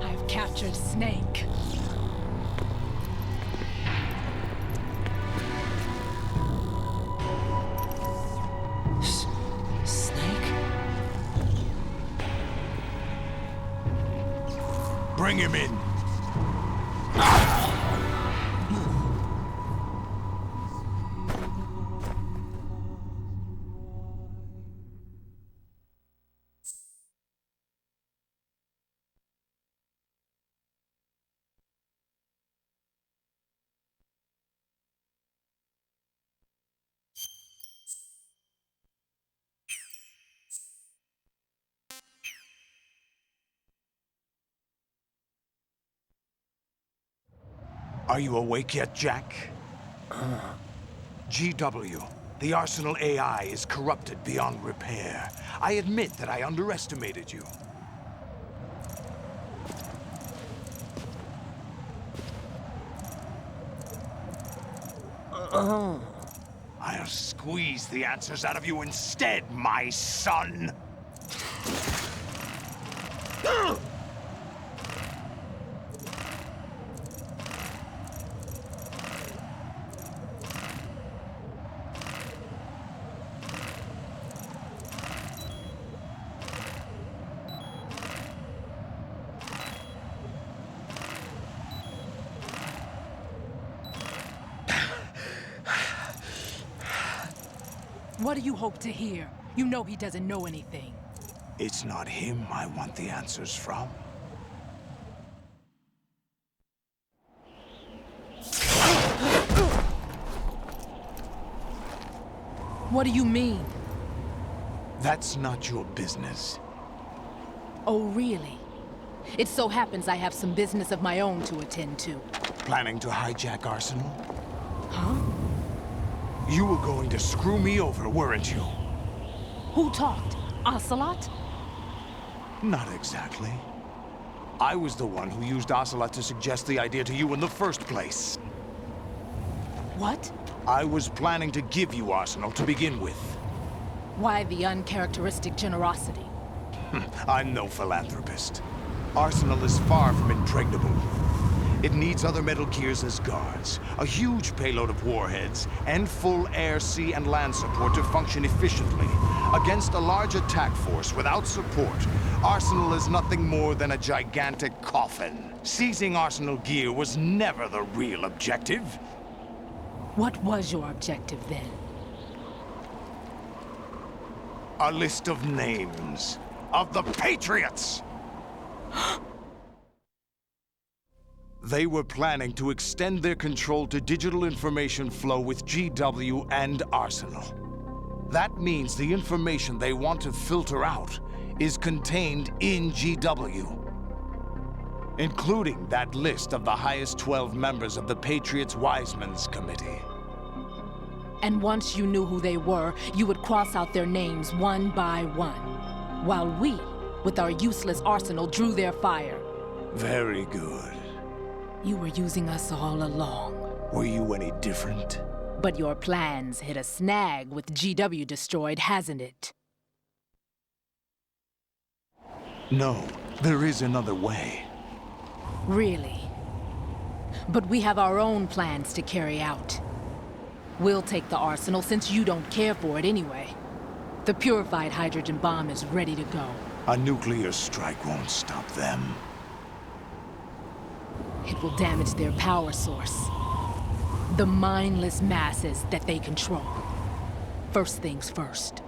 I've captured Snake. Bring him in. Are you awake yet, Jack? GW, the Arsenal AI is corrupted beyond repair. I admit that I underestimated you. I'll squeeze the answers out of you instead, my son! What do you hope to hear? You know he doesn't know anything. It's not him I want the answers from. What do you mean? That's not your business. Oh, really? It so happens I have some business of my own to attend to. Planning to hijack Arsenal? Huh? You were going to screw me over, weren't you? Who talked? Ocelot? Not exactly. I was the one who used Ocelot to suggest the idea to you in the first place. What? I was planning to give you Arsenal to begin with. Why the uncharacteristic generosity? I'm no philanthropist. Arsenal is far from impregnable. It needs other Metal Gears as guards, a huge payload of warheads, and full air, sea, and land support to function efficiently. Against a large attack force without support, Arsenal is nothing more than a gigantic coffin. Seizing Arsenal gear was never the real objective. What was your objective then? A list of names of the Patriots! They were planning to extend their control to digital information flow with GW and Arsenal. That means the information they want to filter out is contained in GW, including that list of the highest 12 members of the Patriots Wiseman's Committee. And once you knew who they were, you would cross out their names one by one, while we, with our useless arsenal, drew their fire. Very good. You were using us all along. Were you any different? But your plans hit a snag with GW destroyed, hasn't it? No, there is another way. Really? But we have our own plans to carry out. We'll take the arsenal since you don't care for it anyway. The purified hydrogen bomb is ready to go. A nuclear strike won't stop them. It will damage their power source. The mindless masses that they control. First things first.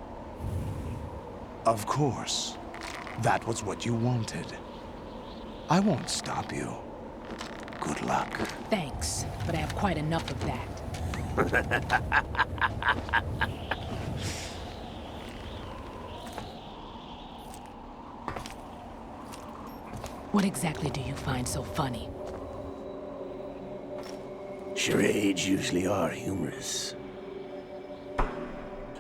Of course. That was what you wanted. I won't stop you. Good luck. Thanks, but I have quite enough of that. What exactly do you find so funny? Charades usually are humorous.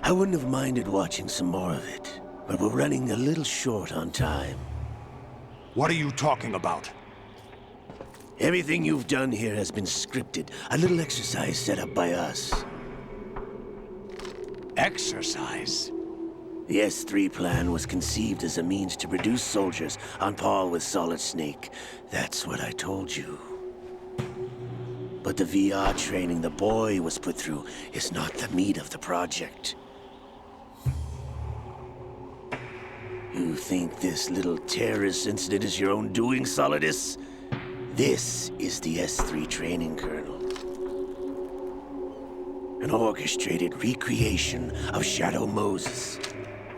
I wouldn't have minded watching some more of it, but we're running a little short on time. What are you talking about? Everything you've done here has been scripted. A little exercise set up by us. Exercise? The S3 plan was conceived as a means to produce soldiers on par with Solid Snake. That's what I told you. But the VR training the boy was put through is not the meat of the project. You think this little terrorist incident is your own doing, Solidus? This is the S3 training kernel. An orchestrated recreation of Shadow Moses.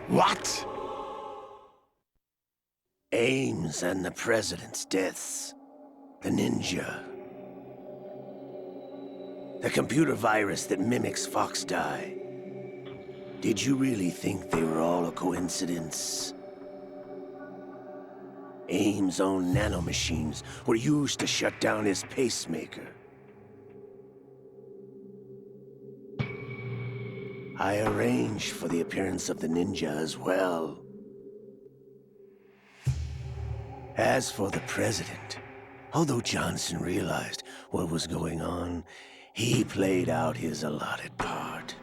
What? Ames and the President's deaths. The ninja. The computer virus that mimics Foxdie. Did you really think they were all a coincidence? Ames' own nanomachines were used to shut down his pacemaker. I arranged for the appearance of the ninja as well. As for the President, although Johnson realized what was going on, he played out his allotted part.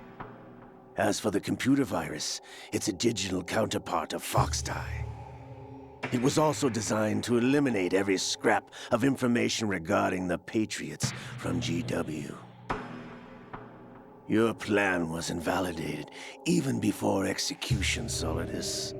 As for the computer virus, it's a digital counterpart of Foxdie. It was also designed to eliminate every scrap of information regarding the Patriots from GW. Your plan was invalidated even before execution, Solidus.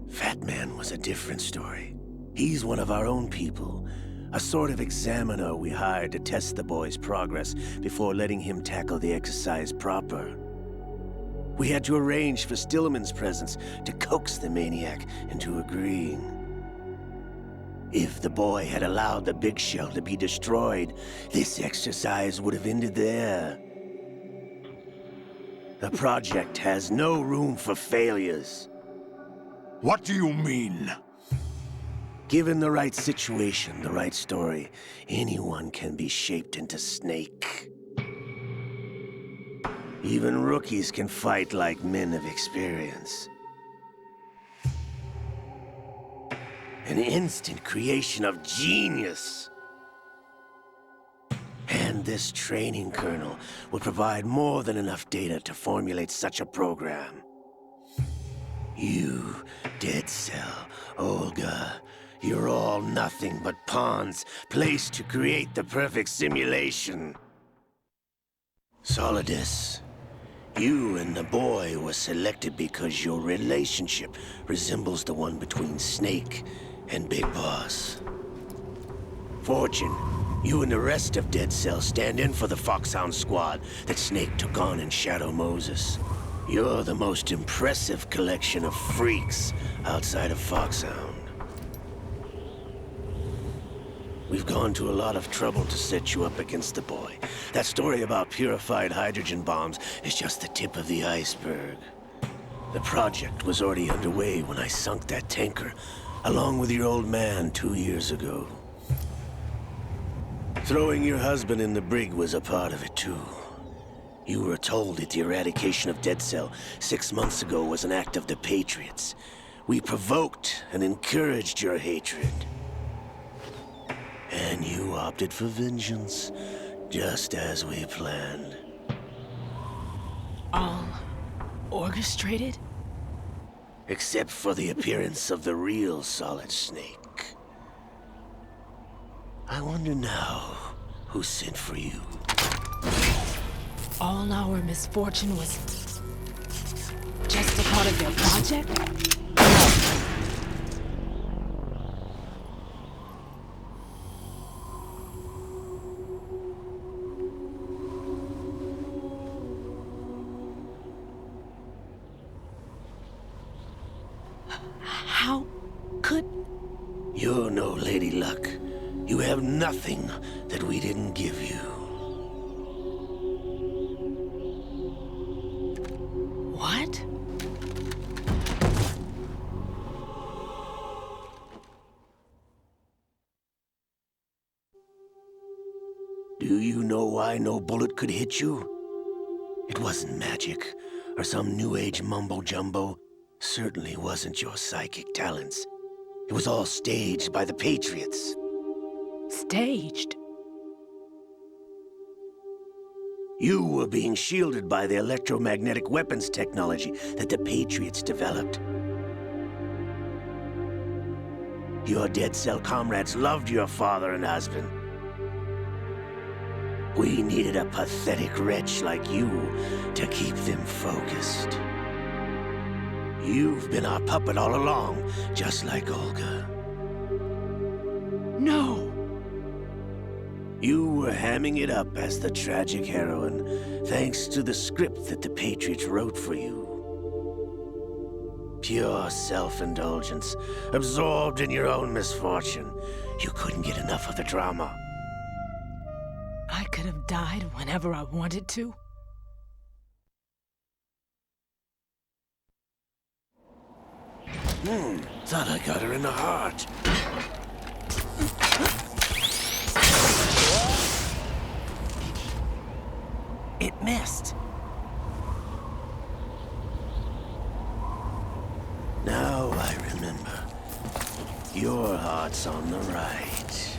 Fat Man was a different story. He's one of our own people, a sort of examiner we hired to test the boy's progress before letting him tackle the exercise proper. We had to arrange for Stillman's presence to coax the maniac into agreeing. If the boy had allowed the big shell to be destroyed, this exercise would have ended there. The project has no room for failures. What do you mean? Given the right situation, the right story, anyone can be shaped into Snake. Even rookies can fight like men of experience. An instant creation of genius. And this training kernel will provide more than enough data to formulate such a program. You, Dead Cell, Olga, you're all nothing but pawns placed to create the perfect simulation. Solidus, you and the boy were selected because your relationship resembles the one between Snake and Big Boss. Fortune, you and the rest of Dead Cell stand in for the Foxhound squad that Snake took on in Shadow Moses. You're the most impressive collection of freaks outside of Foxhound. We've gone to a lot of trouble to set you up against the boy. That story about purified hydrogen bombs is just the tip of the iceberg. The project was already underway when I sunk that tanker, along with your old man 2 years ago. Throwing your husband in the brig was a part of it too. You were told that the eradication of Dead Cell 6 months ago was an act of the Patriots. We provoked and encouraged your hatred. And you opted for vengeance, just as we planned. All orchestrated? Except for the appearance of the real Solid Snake. I wonder now who sent for you. All our misfortune was just a part of their project? How could... You're no Lady Luck. You have nothing that we didn't give you. What? Do you know why no bullet could hit you? It wasn't magic, or some new age mumbo-jumbo. Certainly wasn't your psychic talents. It was all staged by the Patriots. Staged? You were being shielded by the electromagnetic weapons technology that the Patriots developed. Your Dead Cell comrades loved your father and husband. We needed a pathetic wretch like you to keep them focused. You've been our puppet all along, just like Olga. No! You were hamming it up as the tragic heroine, thanks to the script that the Patriots wrote for you. Pure self-indulgence, absorbed in your own misfortune. You couldn't get enough of the drama. I could have died whenever I wanted to. Thought I got her in the heart. It missed. Now I remember. Your heart's on the right.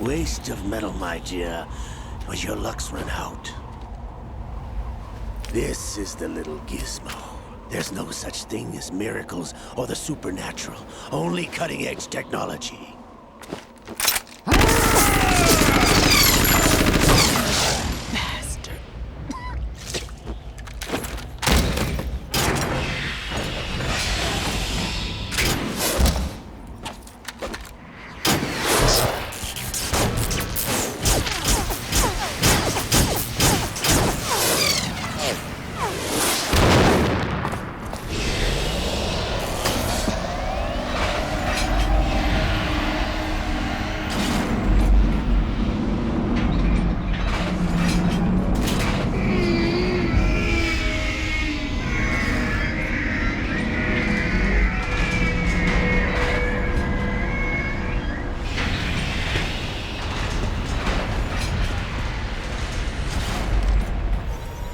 Waste of metal, my dear, when your luck's run out. This is the little gizmo. There's no such thing as miracles or the supernatural, only cutting-edge technology. Bastard.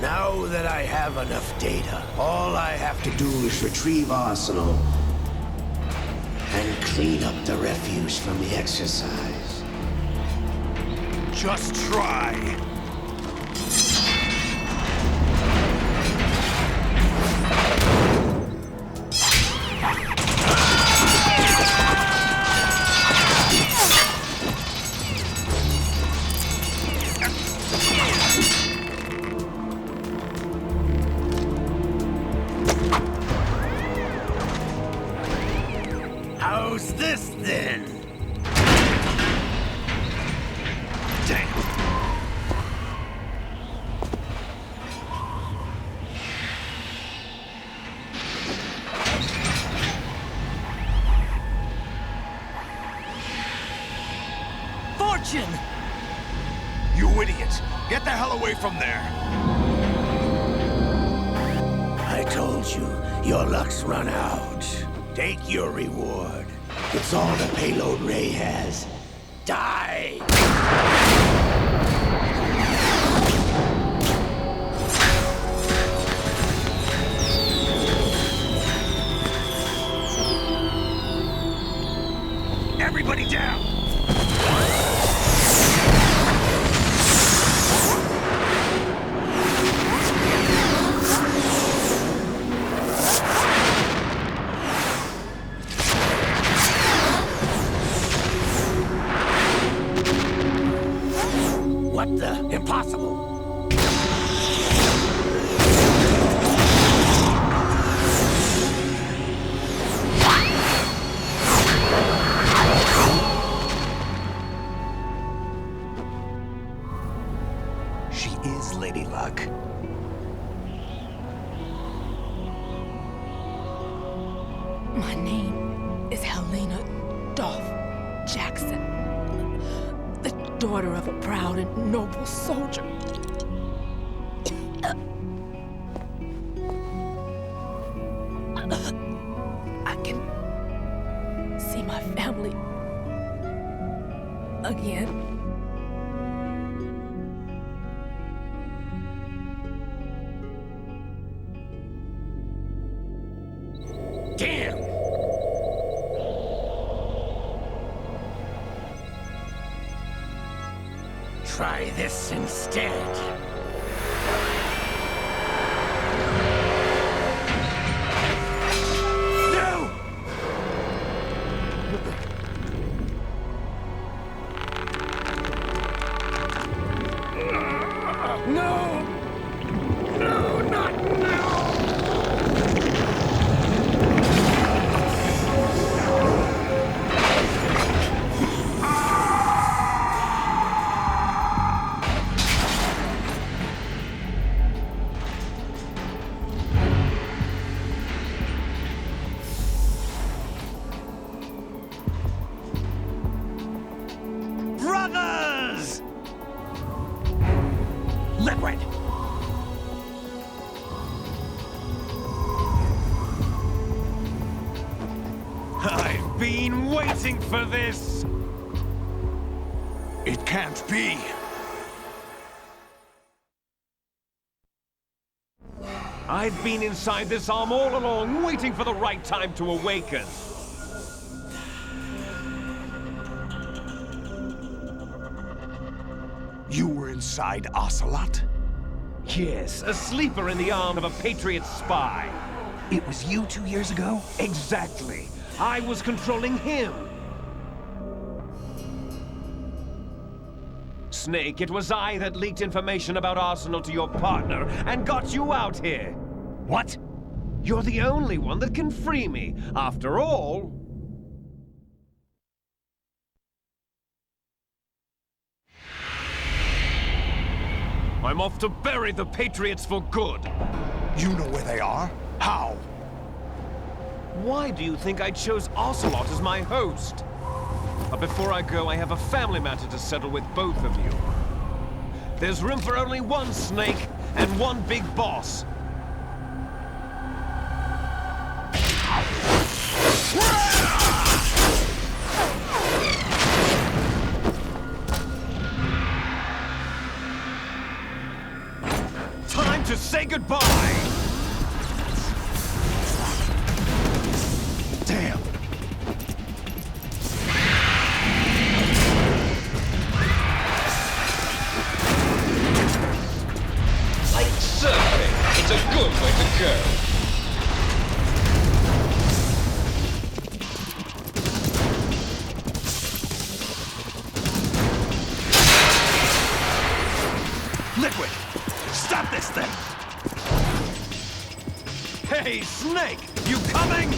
Now that I have enough data, all I have to do is retrieve Arsenal and clean up the refuse from the exercise. Just try. How's this then? Damn. Fortune! You idiot! Get the hell away from there! I told you, your luck's run out. Take your reward. It's all the payload Ray has. Die! Everybody down! What the? Impossible! She is Lady Luck. My name is Helena Dolph Jackson, the daughter of a proud and noble soldier. I can see my family again. Damn! Try this instead. No! No! No, not now! for this? It can't be. I've been inside this arm all along, waiting for the right time to awaken. You were inside Ocelot? Yes, a sleeper in the arm of a Patriot spy. It was you 2 years ago? Exactly. I was controlling him. Snake, it was I that leaked information about Arsenal to your partner and got you out here. What? You're the only one that can free me. After all... I'm off to bury the Patriots for good. You know where they are? How? Why do you think I chose Ocelot as my host? But before I go, I have a family matter to settle with both of you. There's room for only one Snake and one big boss. Time to say goodbye! Damn. Like surfing, it's a good way to go. Liquid! Stop this thing! Hey, Snake! You coming?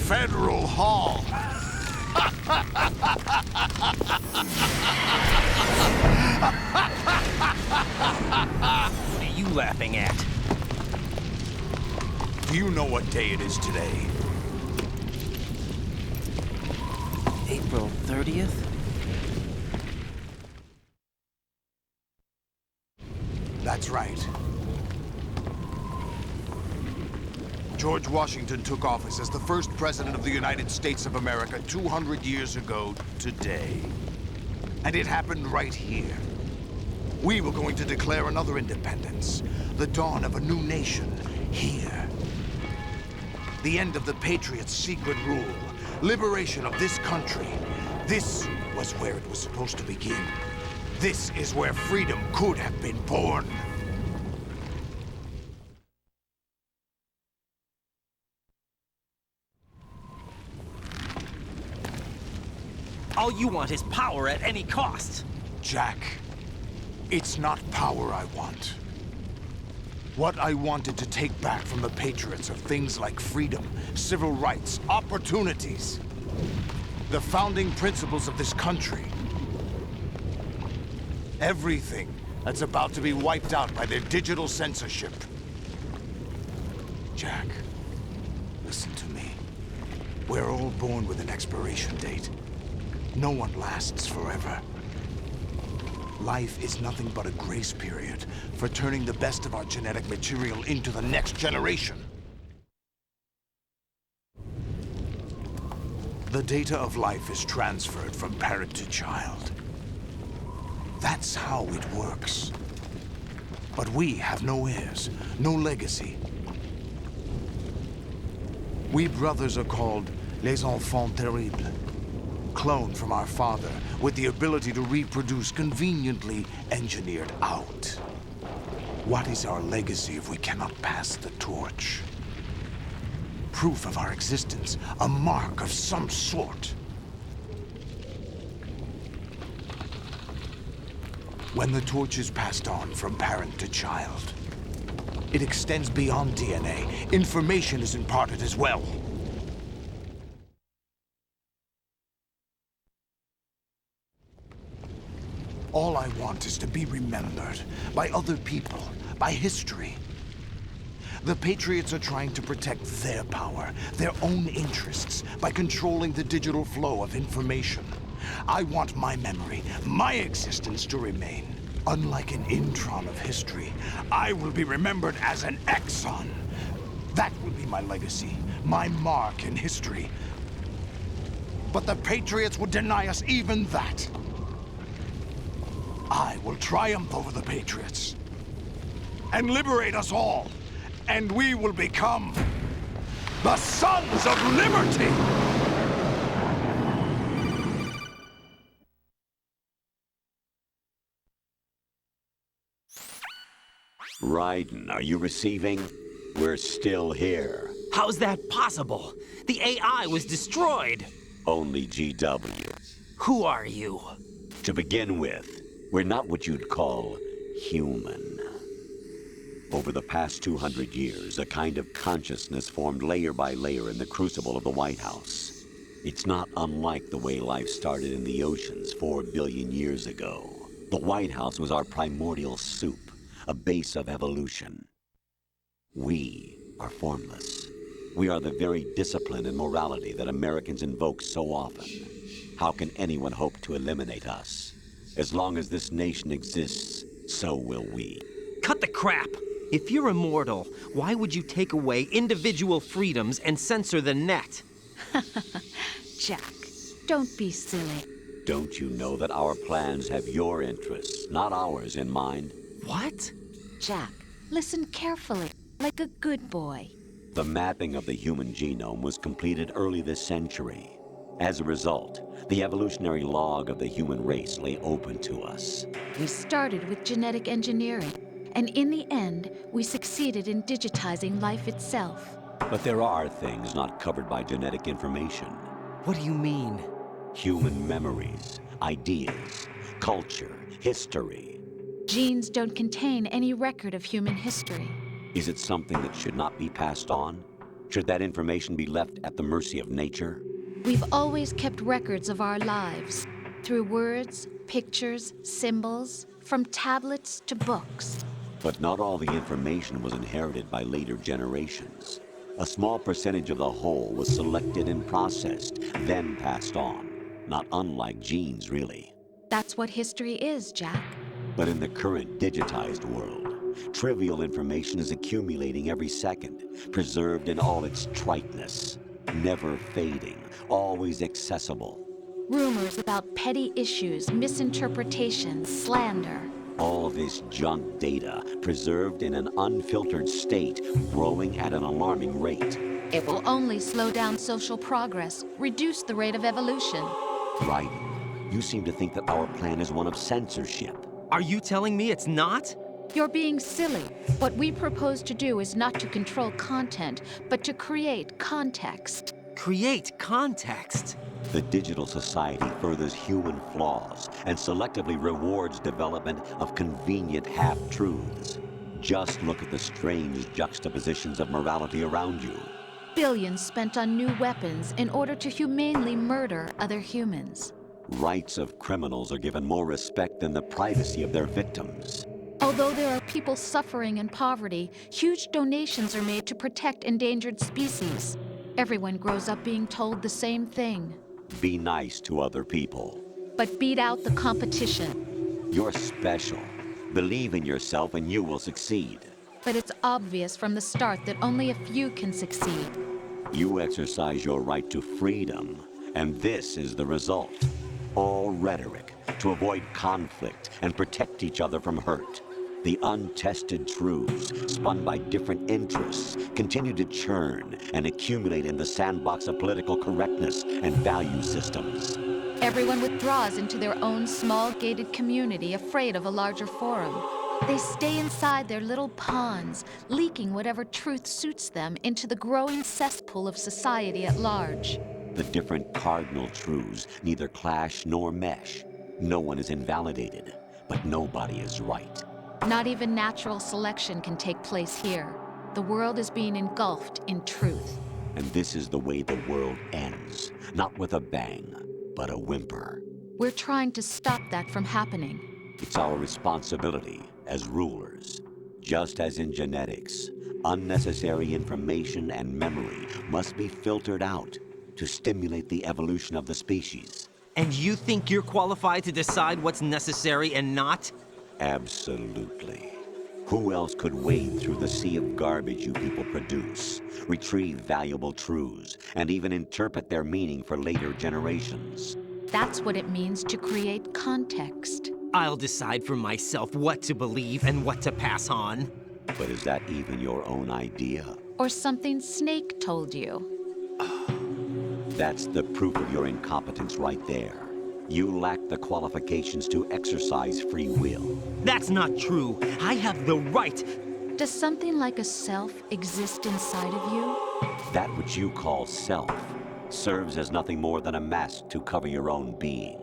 Federal Hall. What are you laughing at? Do you know what day it is today? April 30th? That's right. George Washington took office as the first president of the United States of America 200 years ago today. And it happened right here. We were going to declare another independence, the dawn of a new nation, here. The end of the Patriots' secret rule, liberation of this country. This was where it was supposed to begin. This is where freedom could have been born. All you want is power at any cost. Jack, it's not power I want. What I wanted to take back from the Patriots are things like freedom, civil rights, opportunities. The founding principles of this country. Everything that's about to be wiped out by their digital censorship. Jack, listen to me. We're all born with an expiration date. No one lasts forever. Life is nothing but a grace period for turning the best of our genetic material into the next generation. The data of life is transferred from parent to child. That's how it works. But we have no heirs, no legacy. We brothers are called les enfants terribles. Cloned from our father, with the ability to reproduce conveniently engineered out. What is our legacy if we cannot pass the torch? Proof of our existence, a mark of some sort. When the torch is passed on from parent to child, it extends beyond DNA. Information is imparted as well. All I want is to be remembered by other people, by history. The Patriots are trying to protect their power, their own interests, by controlling the digital flow of information. I want my memory, my existence to remain. Unlike an intron of history, I will be remembered as an exon. That will be my legacy, my mark in history. But the Patriots would deny us even that. I will triumph over the Patriots and liberate us all, and we will become the Sons of Liberty! Raiden, are you receiving? We're still here. How's that possible? The AI was destroyed. Only GW. Who are you? To begin with, we're not what you'd call human. Over the past 200 years, a kind of consciousness formed layer by layer in the crucible of the White House. It's not unlike the way life started in the oceans 4 billion years ago. The White House was our primordial soup, a base of evolution. We are formless. We are the very discipline and morality that Americans invoke so often. How can anyone hope to eliminate us? As long as this nation exists, so will we. Cut the crap! If you're immortal, why would you take away individual freedoms and censor the net? Jack, don't be silly. Don't you know that our plans have your interests, not ours, in mind? What? Jack, listen carefully, like a good boy. The mapping of the human genome was completed early this century. As a result, the evolutionary log of the human race lay open to us. We started with genetic engineering, and in the end, we succeeded in digitizing life itself. But there are things not covered by genetic information. What do you mean? Human memories, ideas, culture, history. Genes don't contain any record of human history. Is it something that should not be passed on? Should that information be left at the mercy of nature? We've always kept records of our lives, through words, pictures, symbols, from tablets to books. But not all the information was inherited by later generations. A small percentage of the whole was selected and processed, then passed on. Not unlike genes, really. That's what history is, Jack. But in the current digitized world, trivial information is accumulating every second, preserved in all its triteness, never fading, always accessible. Rumors about petty issues, misinterpretations, slander. All this junk data, preserved in an unfiltered state, growing at an alarming rate. It will only slow down social progress, reduce the rate of evolution. Right. You seem to think that our plan is one of censorship. Are you telling me it's not? You're being silly. What we propose to do is not to control content, but to create context. Create context? The digital society furthers human flaws and selectively rewards development of convenient half-truths. Just look at the strange juxtapositions of morality around you. Billions spent on new weapons in order to humanely murder other humans. Rights of criminals are given more respect than the privacy of their victims. Although there are people suffering in poverty, huge donations are made to protect endangered species. Everyone grows up being told the same thing. Be nice to other people. But beat out the competition. You're special. Believe in yourself and you will succeed. But it's obvious from the start that only a few can succeed. You exercise your right to freedom, and this is the result. All rhetoric to avoid conflict and protect each other from hurt. The untested truths, spun by different interests, continue to churn and accumulate in the sandbox of political correctness and value systems. Everyone withdraws into their own small gated community, afraid of a larger forum. They stay inside their little ponds, leaking whatever truth suits them into the growing cesspool of society at large. The different cardinal truths neither clash nor mesh. No one is invalidated, but nobody is right. Not even natural selection can take place here. The world is being engulfed in truth. And this is the way the world ends. Not with a bang, but a whimper. We're trying to stop that from happening. It's our responsibility as rulers. Just as in genetics, unnecessary information and memory must be filtered out to stimulate the evolution of the species. And you think you're qualified to decide what's necessary and not? Absolutely. Who else could wade through the sea of garbage you people produce, retrieve valuable truths, and even interpret their meaning for later generations? That's what it means to create context. I'll decide for myself what to believe and what to pass on. But is that even your own idea? Or something Snake told you? That's the proof of your incompetence right there. You lack the qualifications to exercise free will. That's not true. I have the right. Does something like a self exist inside of you? That which you call self serves as nothing more than a mask to cover your own being.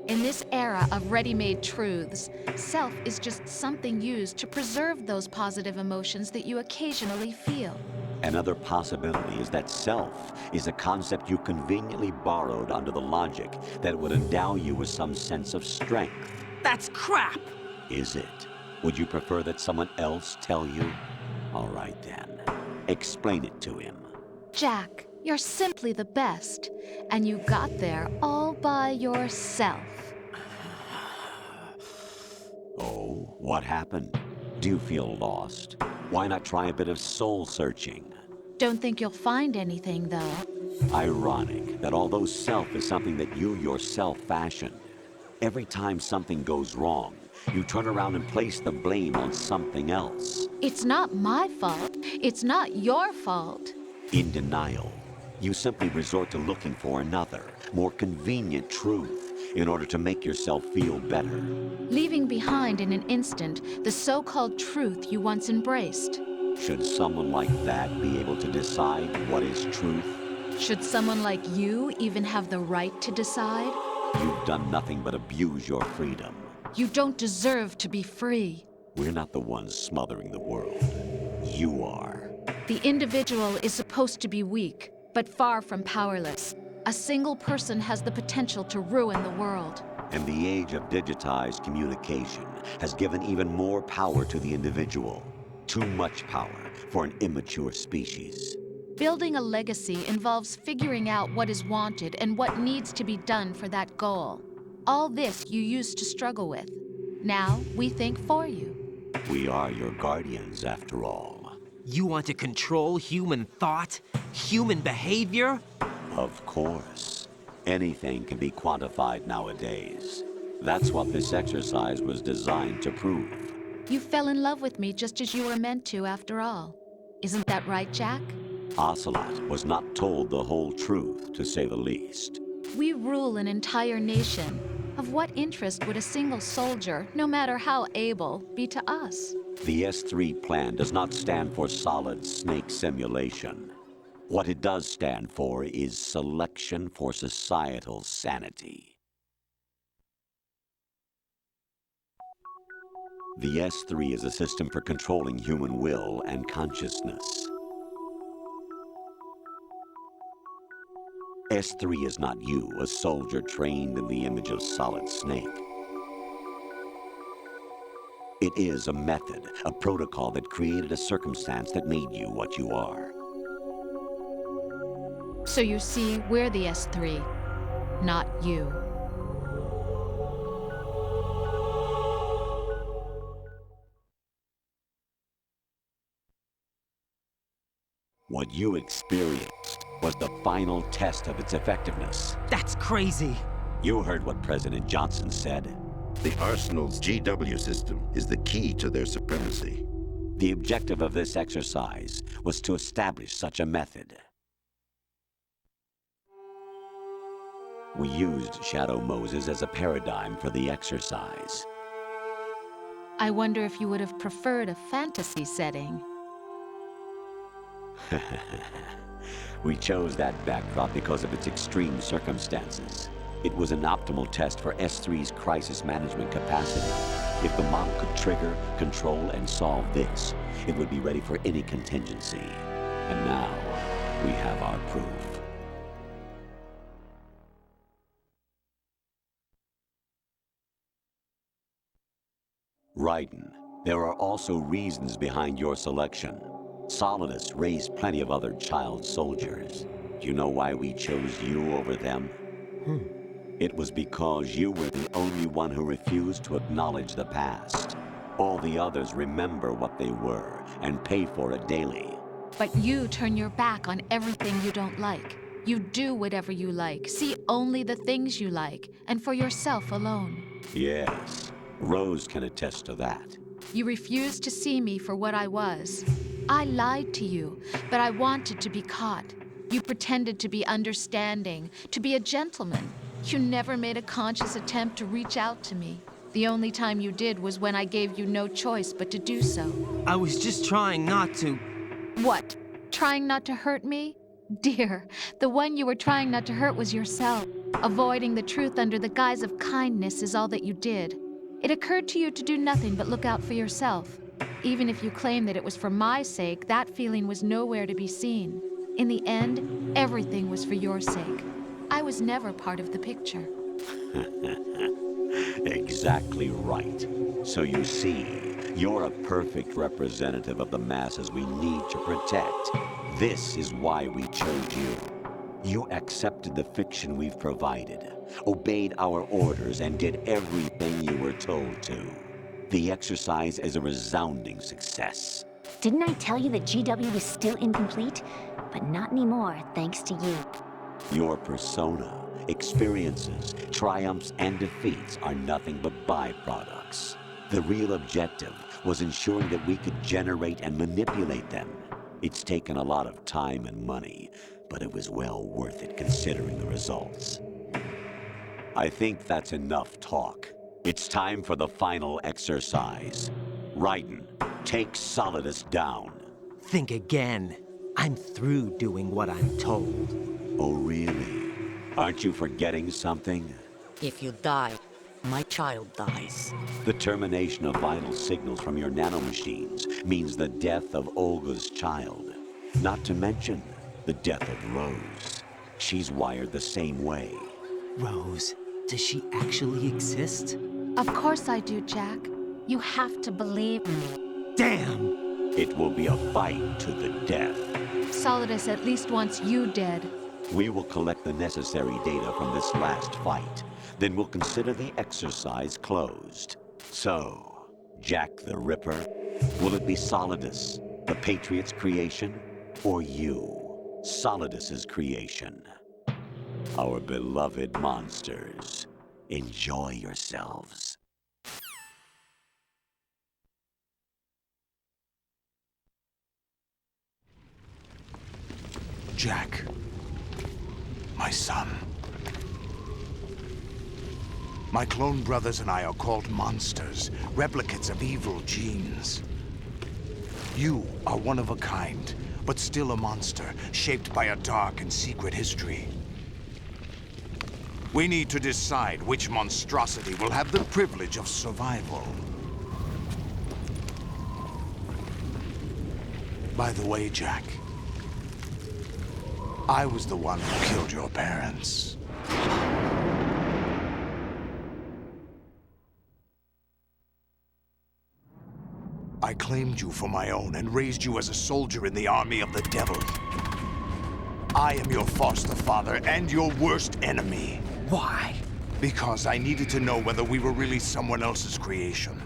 In this era of ready-made truths, self is just something used to preserve those positive emotions that you occasionally feel. Another possibility is that self is a concept you conveniently borrowed under the logic that would endow you with some sense of strength. That's crap! Is it? Would you prefer that someone else tell you? All right then. Explain it to him. Jack, you're simply the best, and you got there all by yourself. Oh, what happened? Do you feel lost? Why not try a bit of soul-searching? Don't think you'll find anything, though. Ironic that although self is something that you yourself fashioned, every time something goes wrong, you turn around and place the blame on something else. It's not my fault. It's not your fault. In denial, you simply resort to looking for another, more convenient truth in order to make yourself feel better. Leaving behind in an instant the so-called truth you once embraced. Should someone like that be able to decide what is truth? Should someone like you even have the right to decide? You've done nothing but abuse your freedom. You don't deserve to be free. We're not the ones smothering the world. You are. The individual is supposed to be weak, but far from powerless. A single person has the potential to ruin the world. And the age of digitized communication has given even more power to the individual. Too much power for an immature species. Building a legacy involves figuring out what is wanted and what needs to be done for that goal. All this you used to struggle with. Now we think for you. We are your guardians, after all. You want to control human thought? Human behavior? Of course. Anything can be quantified nowadays. That's what this exercise was designed to prove. You fell in love with me just as you were meant to, after all. Isn't that right, Jack? Ocelot was not told the whole truth, to say the least. We rule an entire nation. Of what interest would a single soldier, no matter how able, be to us? The S3 plan does not stand for solid snake simulation. What it does stand for is selection for societal sanity. The S3 is a system for controlling human will and consciousness. S3 is not you, a soldier trained in the image of Solid Snake. It is a method, a protocol that created a circumstance that made you what you are. So you see, we're the S3, not you. What you experienced was the final test of its effectiveness. That's crazy. You heard what President Johnson said. The Arsenal's GW system is the key to their supremacy. The objective of this exercise was to establish such a method. We used Shadow Moses as a paradigm for the exercise. I wonder if you would have preferred a fantasy setting. We chose that backdrop because of its extreme circumstances. It was an optimal test for S3's crisis management capacity. If the model could trigger, control, and solve this, it would be ready for any contingency. And now, we have our proof. Raiden, there are also reasons behind your selection. Solidus raised plenty of other child soldiers. Do you know why we chose you over them? It was because you were the only one who refused to acknowledge the past. All the others remember what they were and pay for it daily. But you turn your back on everything you don't like. You do whatever you like, see only the things you like, and for yourself alone. Yes, Rose can attest to that. You refused to see me for what I was. I lied to you, but I wanted to be caught. You pretended to be understanding, to be a gentleman. You never made a conscious attempt to reach out to me. The only time you did was when I gave you no choice but to do so. I was just trying not to. What? Trying not to hurt me? Dear, the one you were trying not to hurt was yourself. Avoiding the truth under the guise of kindness is all that you did. It occurred to you to do nothing but look out for yourself. Even if you claim that it was for my sake, that feeling was nowhere to be seen. In the end, everything was for your sake. I was never part of the picture. Exactly right. So you see, you're a perfect representative of the masses we need to protect. This is why we chose you. You accepted the fiction we've provided, obeyed our orders, and did everything you were told to. The exercise is a resounding success. Didn't I tell you that GW was still incomplete? But not anymore, thanks to you. Your persona, experiences, triumphs, and defeats are nothing but byproducts. The real objective was ensuring that we could generate and manipulate them. It's taken a lot of time and money, but it was well worth it considering the results. I think that's enough talk. It's time for the final exercise. Raiden, take Solidus down. Think again. I'm through doing what I'm told. Oh, really? Aren't you forgetting something? If you die, my child dies. The termination of vital signals from your nanomachines means the death of Olga's child. Not to mention the death of Rose. She's wired the same way. Rose, does she actually exist? Of course I do, Jack. You have to believe me. Damn! It will be a fight to the death. Solidus at least wants you dead. We will collect the necessary data from this last fight. Then we'll consider the exercise closed. So, Jack the Ripper, will it be Solidus, the Patriot's creation, or you, Solidus's creation? Our beloved monsters, enjoy yourselves. Jack, my son. My clone brothers and I are called monsters, replicates of evil genes. You are one of a kind, but still a monster, shaped by a dark and secret history. We need to decide which monstrosity will have the privilege of survival. By the way, Jack, I was the one who killed your parents. I claimed you for my own and raised you as a soldier in the army of the devil. I am your foster father and your worst enemy. Why? Because I needed to know whether we were really someone else's creation.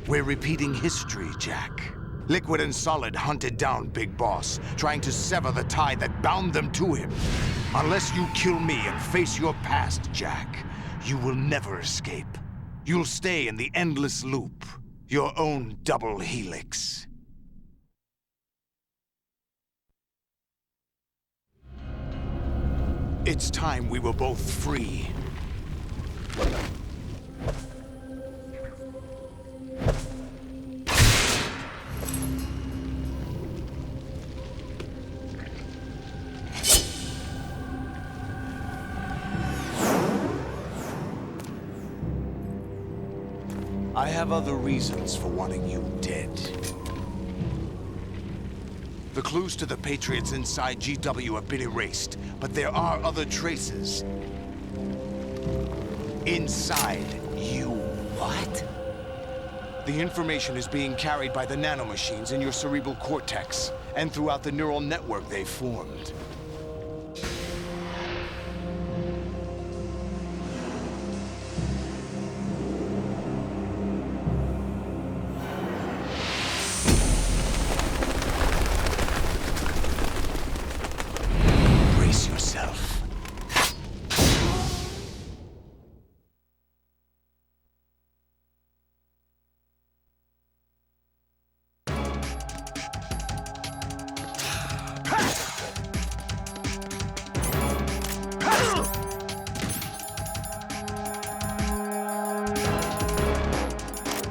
We're repeating history, Jack. Liquid and Solid hunted down Big Boss, trying to sever the tie that bound them to him. Unless you kill me and face your past, Jack, you will never escape. You'll stay in the endless loop, your own double helix. It's time we were both free. I have other reasons for wanting you dead. The clues to the Patriots inside GW have been erased, but there are other traces. Inside you. What? The information is being carried by the nanomachines in your cerebral cortex, and throughout the neural network they've formed.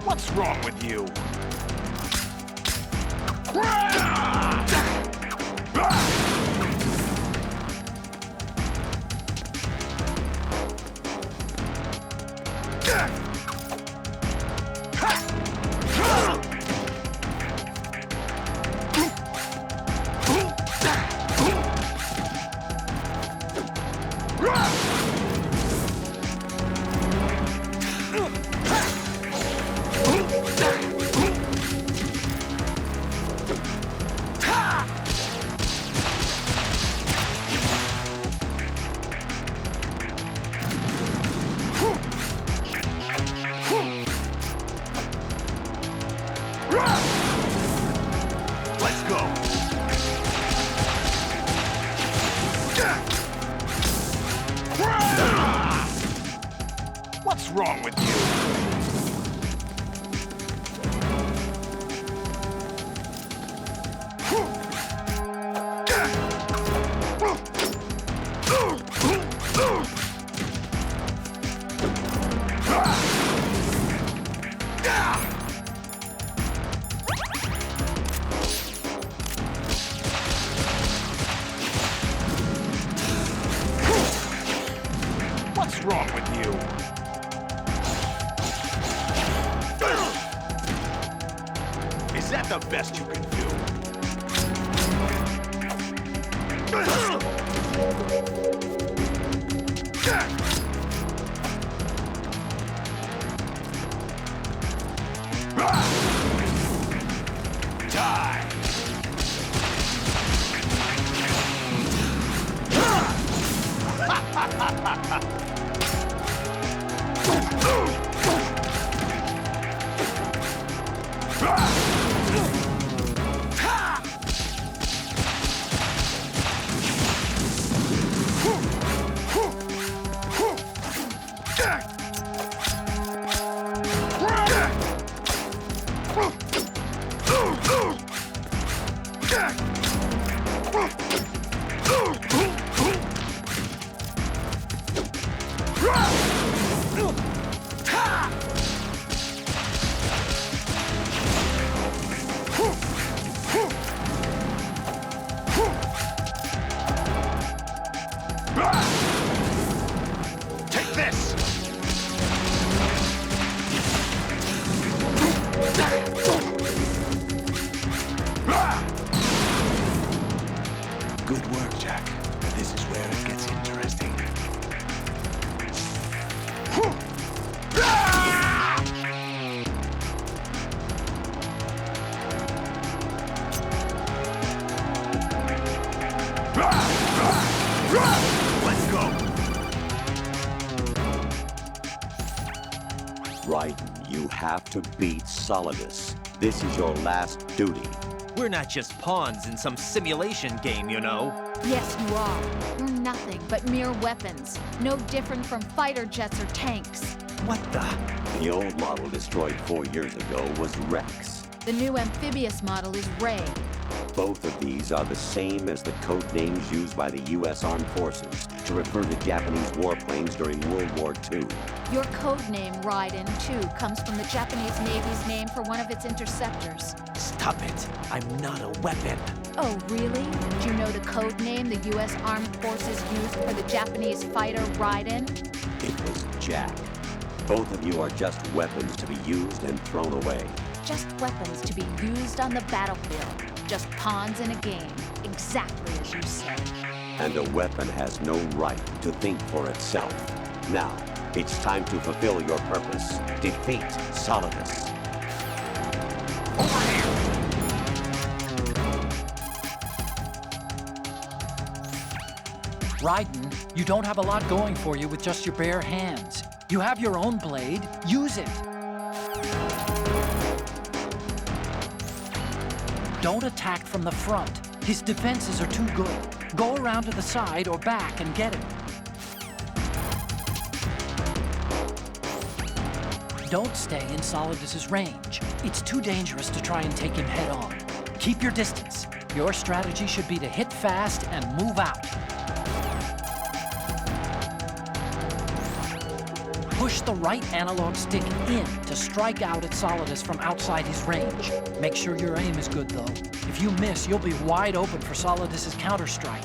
What's wrong with you? What's wrong with you? What's wrong with you? Is that the best you can do? Die! to beat Solidus. This is your last duty. We're not just pawns in some simulation game, you know. Yes, you are. You're nothing but mere weapons. No different from fighter jets or tanks. What the? The old model destroyed 4 years ago was Rex. The new amphibious model is Ray. Both of these are the same as the code names used by the U.S. Armed Forces to refer to Japanese warplanes during World War II. Your code name, Raiden, too, comes from the Japanese Navy's name for one of its interceptors. Stop it. I'm not a weapon. Oh, really? Do you know the code name the U.S. Armed Forces used for the Japanese fighter Raiden? It was Jack. Both of you are just weapons to be used and thrown away. Just weapons to be used on the battlefield. Just pawns in a game. Exactly as you said. And a weapon has no right to think for itself. Now, it's time to fulfill your purpose. Defeat Solidus. Raiden, you don't have a lot going for you with just your bare hands. You have your own blade. Use it. Don't attack from the front. His defenses are too good. Go around to the side or back and get him. Don't stay in Solidus's range. It's too dangerous to try and take him head on. Keep your distance. Your strategy should be to hit fast and move out. Push the right analog stick in to strike out at Solidus from outside his range. Make sure your aim is good, though. If you miss, you'll be wide open for Solidus's counterstrike.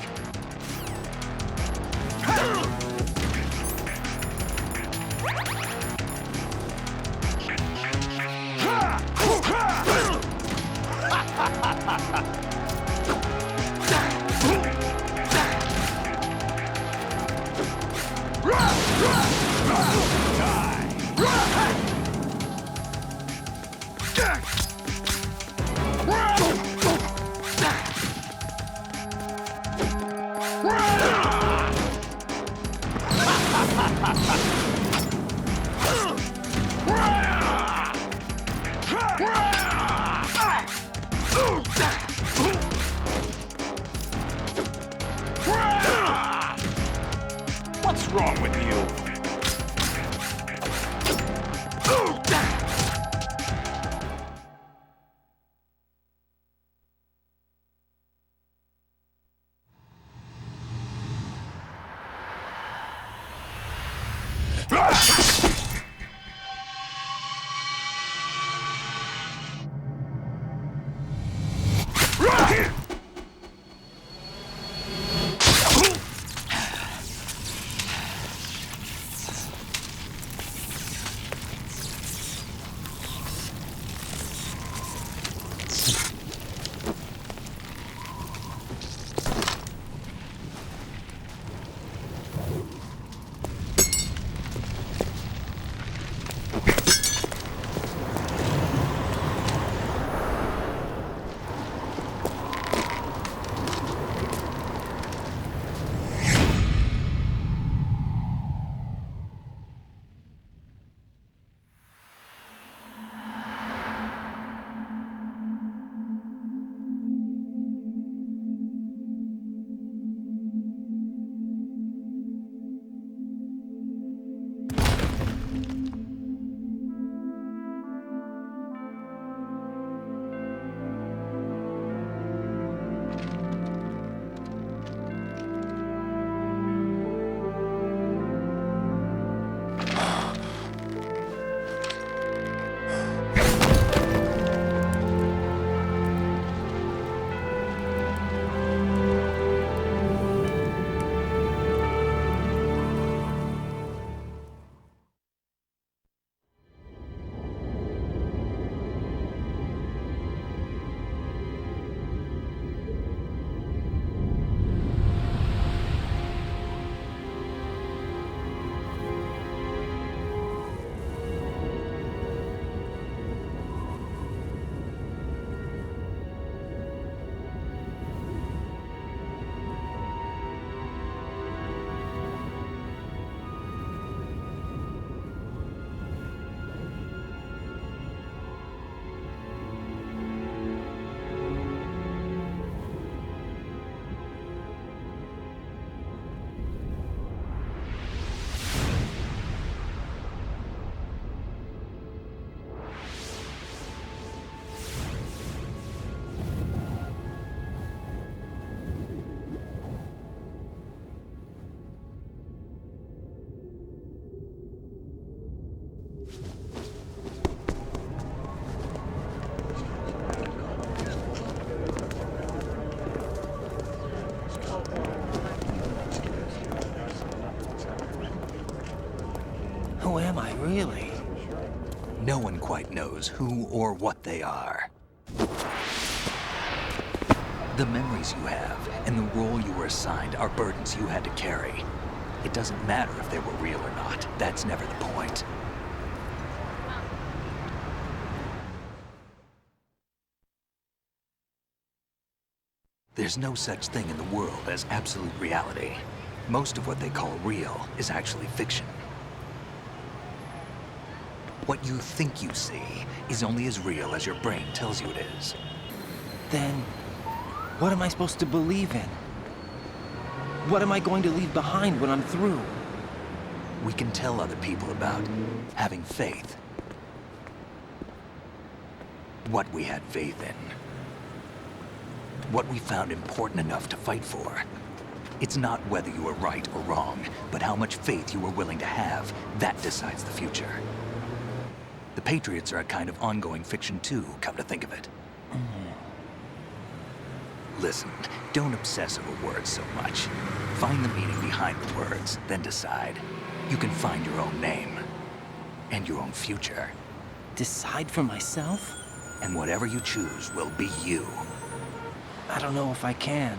What's wrong with you? No one quite knows who or what they are. The memories you have and the role you were assigned are burdens you had to carry. It doesn't matter if they were real or not. That's never the point. There's no such thing in the world as absolute reality. Most of what they call real is actually fiction. What you think you see is only as real as your brain tells you it is. Then, what am I supposed to believe in? What am I going to leave behind when I'm through? We can tell other people about having faith. What we had faith in. What we found important enough to fight for. It's not whether you were right or wrong, but how much faith you were willing to have. That decides the future. The Patriots are a kind of ongoing fiction too, come to think of it. Listen, don't obsess over words so much. Find the meaning behind the words, then decide. You can find your own name. And your own future. Decide for myself? And whatever you choose will be you. I don't know if I can.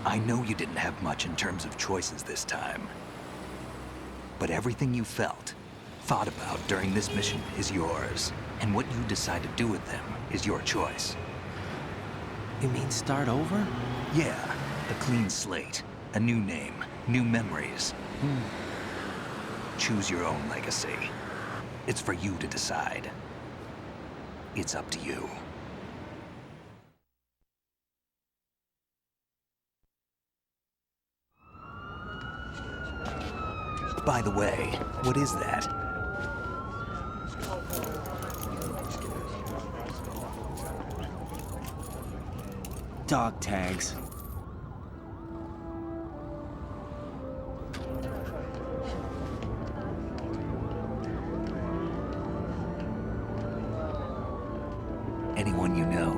I know you didn't have much in terms of choices this time. But everything you felt, thought about during this mission is yours. And what you decide to do with them is your choice. You mean start over? Yeah, a clean slate, a new name, new memories. Choose your own legacy. It's for you to decide. It's up to you. By the way, what is that? Dog tags. Anyone you know?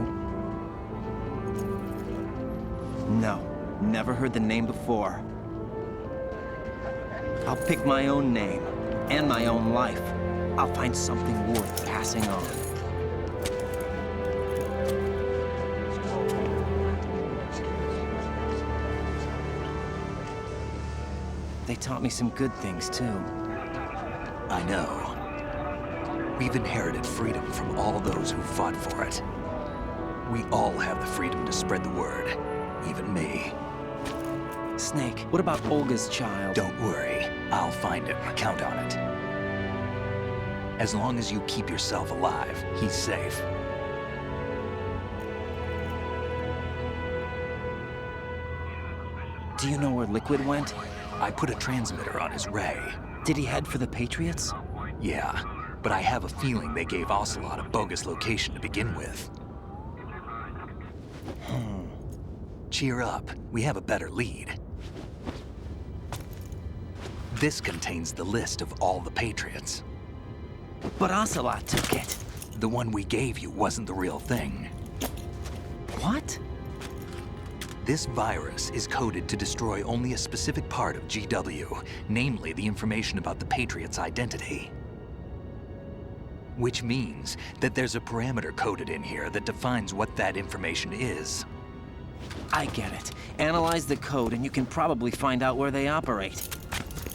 No, never heard the name before. I'll pick my own name, and my own life. I'll find something worth passing on. They taught me some good things, too. I know. We've inherited freedom from all those who fought for it. We all have the freedom to spread the word, even me. Snake, what about Olga's child? Don't worry, I'll find him. Count on it. As long as you keep yourself alive, he's safe. Do you know where Liquid went? I put a transmitter on his ray. Did he head for the Patriots? Yeah, but I have a feeling they gave Ocelot a bogus location to begin with. Cheer up, we have a better lead. This contains the list of all the Patriots. But Ocelot took it. The one we gave you wasn't the real thing. What? This virus is coded to destroy only a specific part of GW, namely the information about the Patriots' identity. Which means that there's a parameter coded in here that defines what that information is. I get it. Analyze the code and you can probably find out where they operate.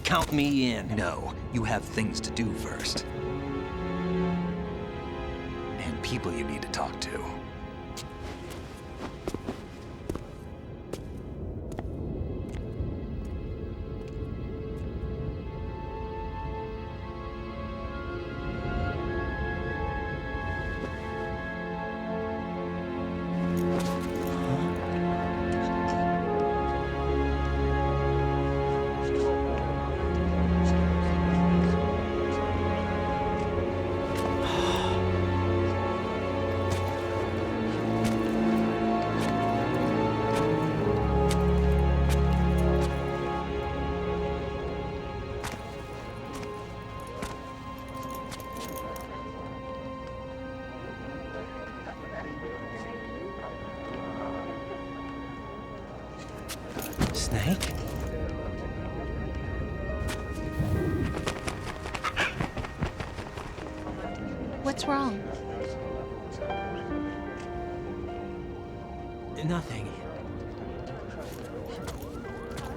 Count me in. No, you have things to do first. And people you need to talk to. Snake? wrong? Nothing.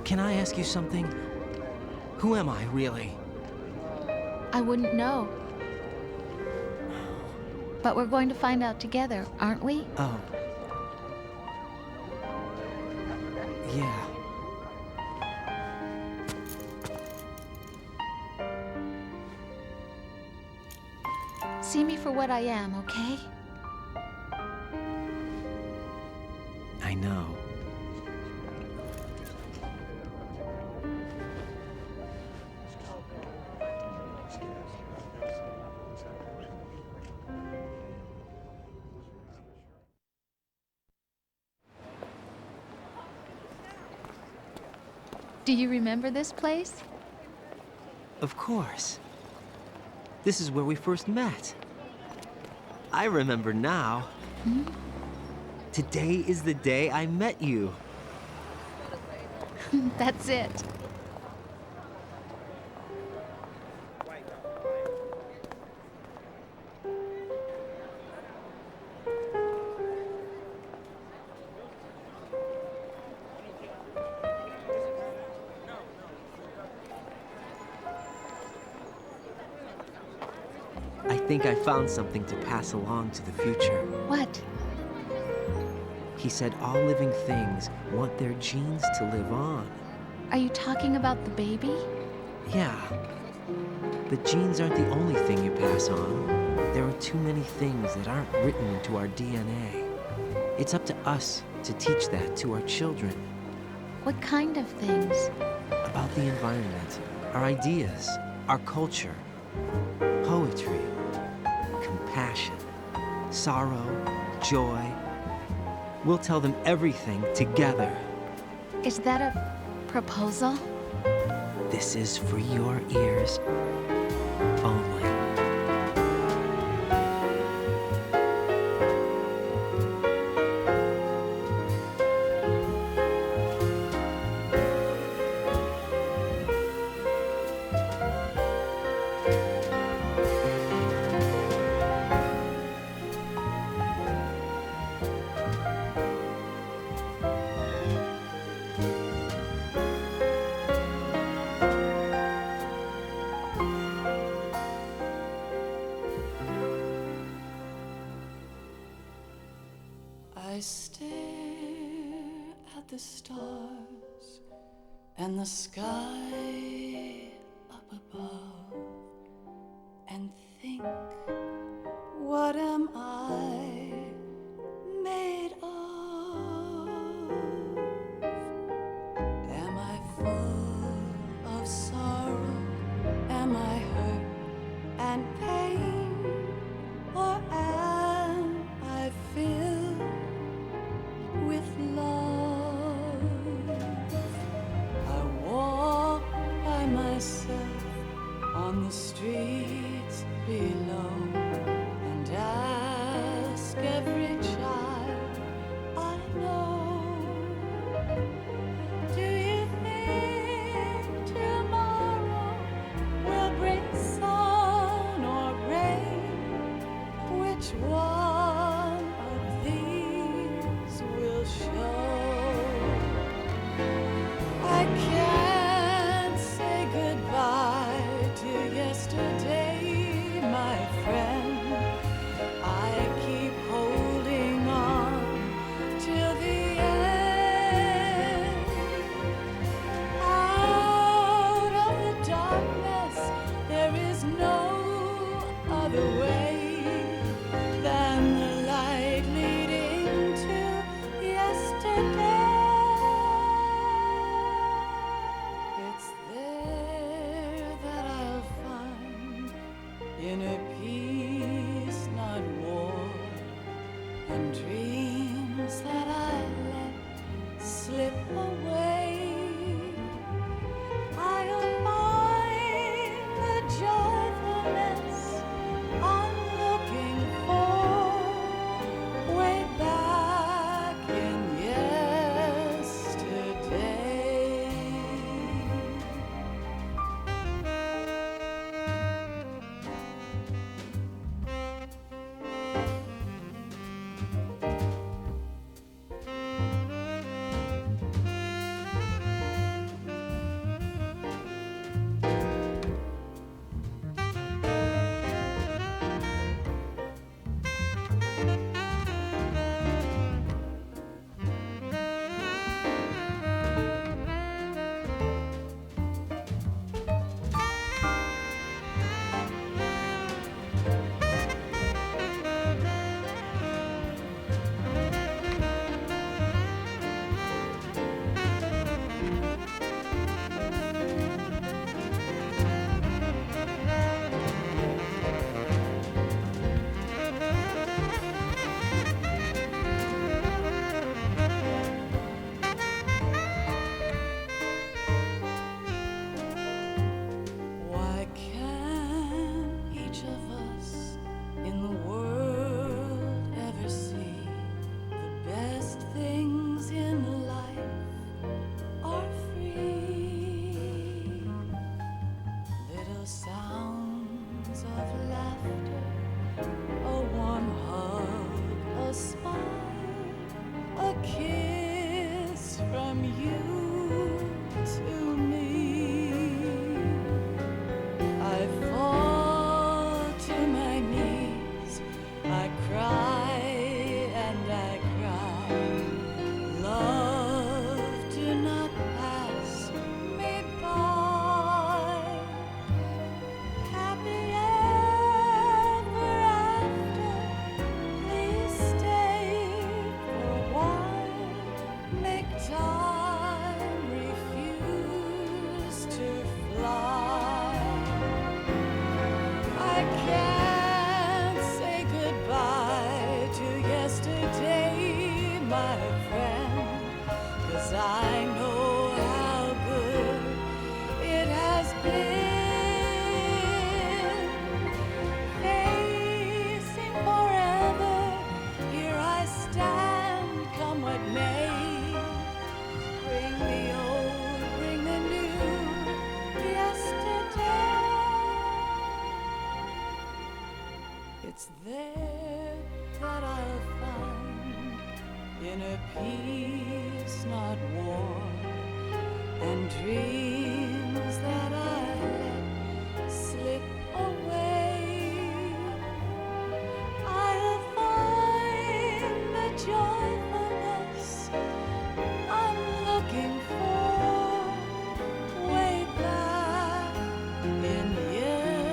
Can I ask you something? Who am I, really? I wouldn't know. But we're going to find out together, aren't we? Oh. Yeah. See me for what I am, okay? I know. Do you remember this place? Of course. This is where we first met. I remember now. Hmm? Today is the day I met you. That's it. I think I found something to pass along to the future. What? He said all living things want their genes to live on. Are you talking about the baby? Yeah. But genes aren't the only thing you pass on. There are too many things that aren't written into our DNA. It's up to us to teach that to our children. What kind of things? About the environment, our ideas, our culture, poetry, compassion, sorrow, joy. We'll tell them everything together. Is that a proposal? This is for your ears only. I stare at the stars and the sky up above and think, what am I made of? Am I full of sorrow? Am I hurt and pain? Or am I filled with love? I walk by myself on the streets below and ask every child I know, do you think tomorrow will bring sun or rain? Which one of these will show? I can't say goodbye to yesterday, my friend. I keep holding on till the end. Out of the darkness, there is no other way than the light leading to yesterday. It's there that I'll find inner peace, not war, and dreams that I let slip away. I'll find the joyfulness I'm looking for way back in yesterday. try and I cry. Love, do not pass me by. Happy ever after. Please stay for a while. Make time refuse to fly. I can't say goodbye to yesterday, my friend, 'cause I know how good it has been. Facing forever, here I stand, come what may. Bring the old, bring the new, yesterday. It's there that I'll find inner peace, not war, and dreams that I let slip away. I'll find the joyfulness I'm looking for way back in yesterday.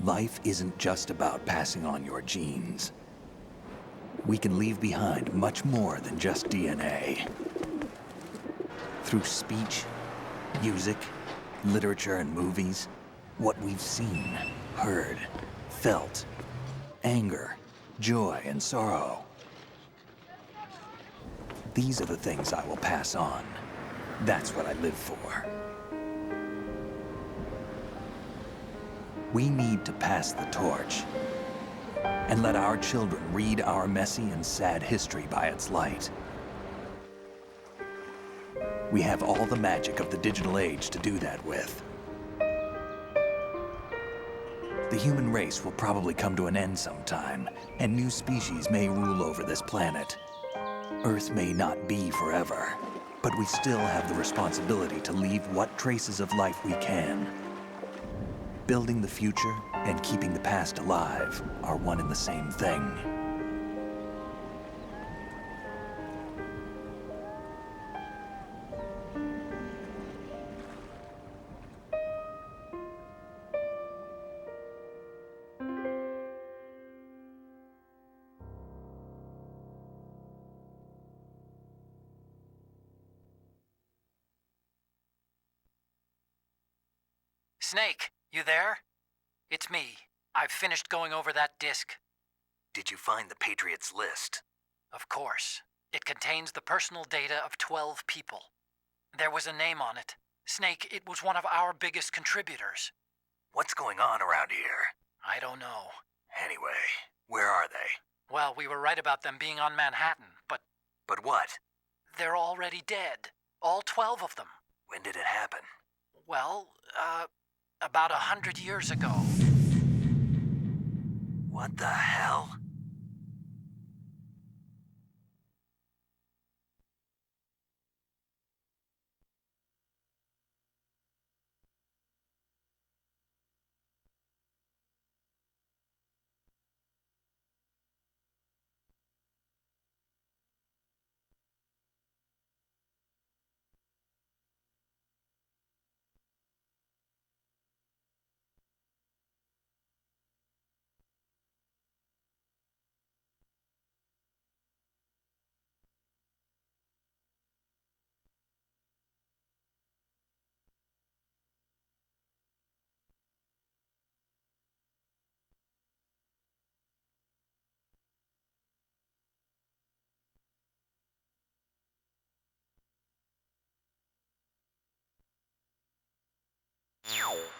Life isn't just about passing on your genes. We can leave behind much more than just DNA. Through speech, music, literature, and movies, what we've seen, heard, felt, anger, joy, and sorrow. These are the things I will pass on. That's what I live for. We need to pass the torch and let our children read our messy and sad history by its light. We have all the magic of the digital age to do that with. The human race will probably come to an end sometime, and new species may rule over this planet. Earth may not be forever, but we still have the responsibility to leave what traces of life we can. Building the future and keeping the past alive are one and the same thing. Snake, you there? It's me. I've finished going over that disk. Did you find the Patriots list? Of course. It contains the personal data of 12 people. There was a name on it. Snake, it was one of our biggest contributors. What's going on around here? I don't know. Anyway, where are they? Well, we were right about them being on Manhattan, but... But what? They're already dead. All 12 of them. When did it happen? Well, about 100 years ago. What the hell? Ow.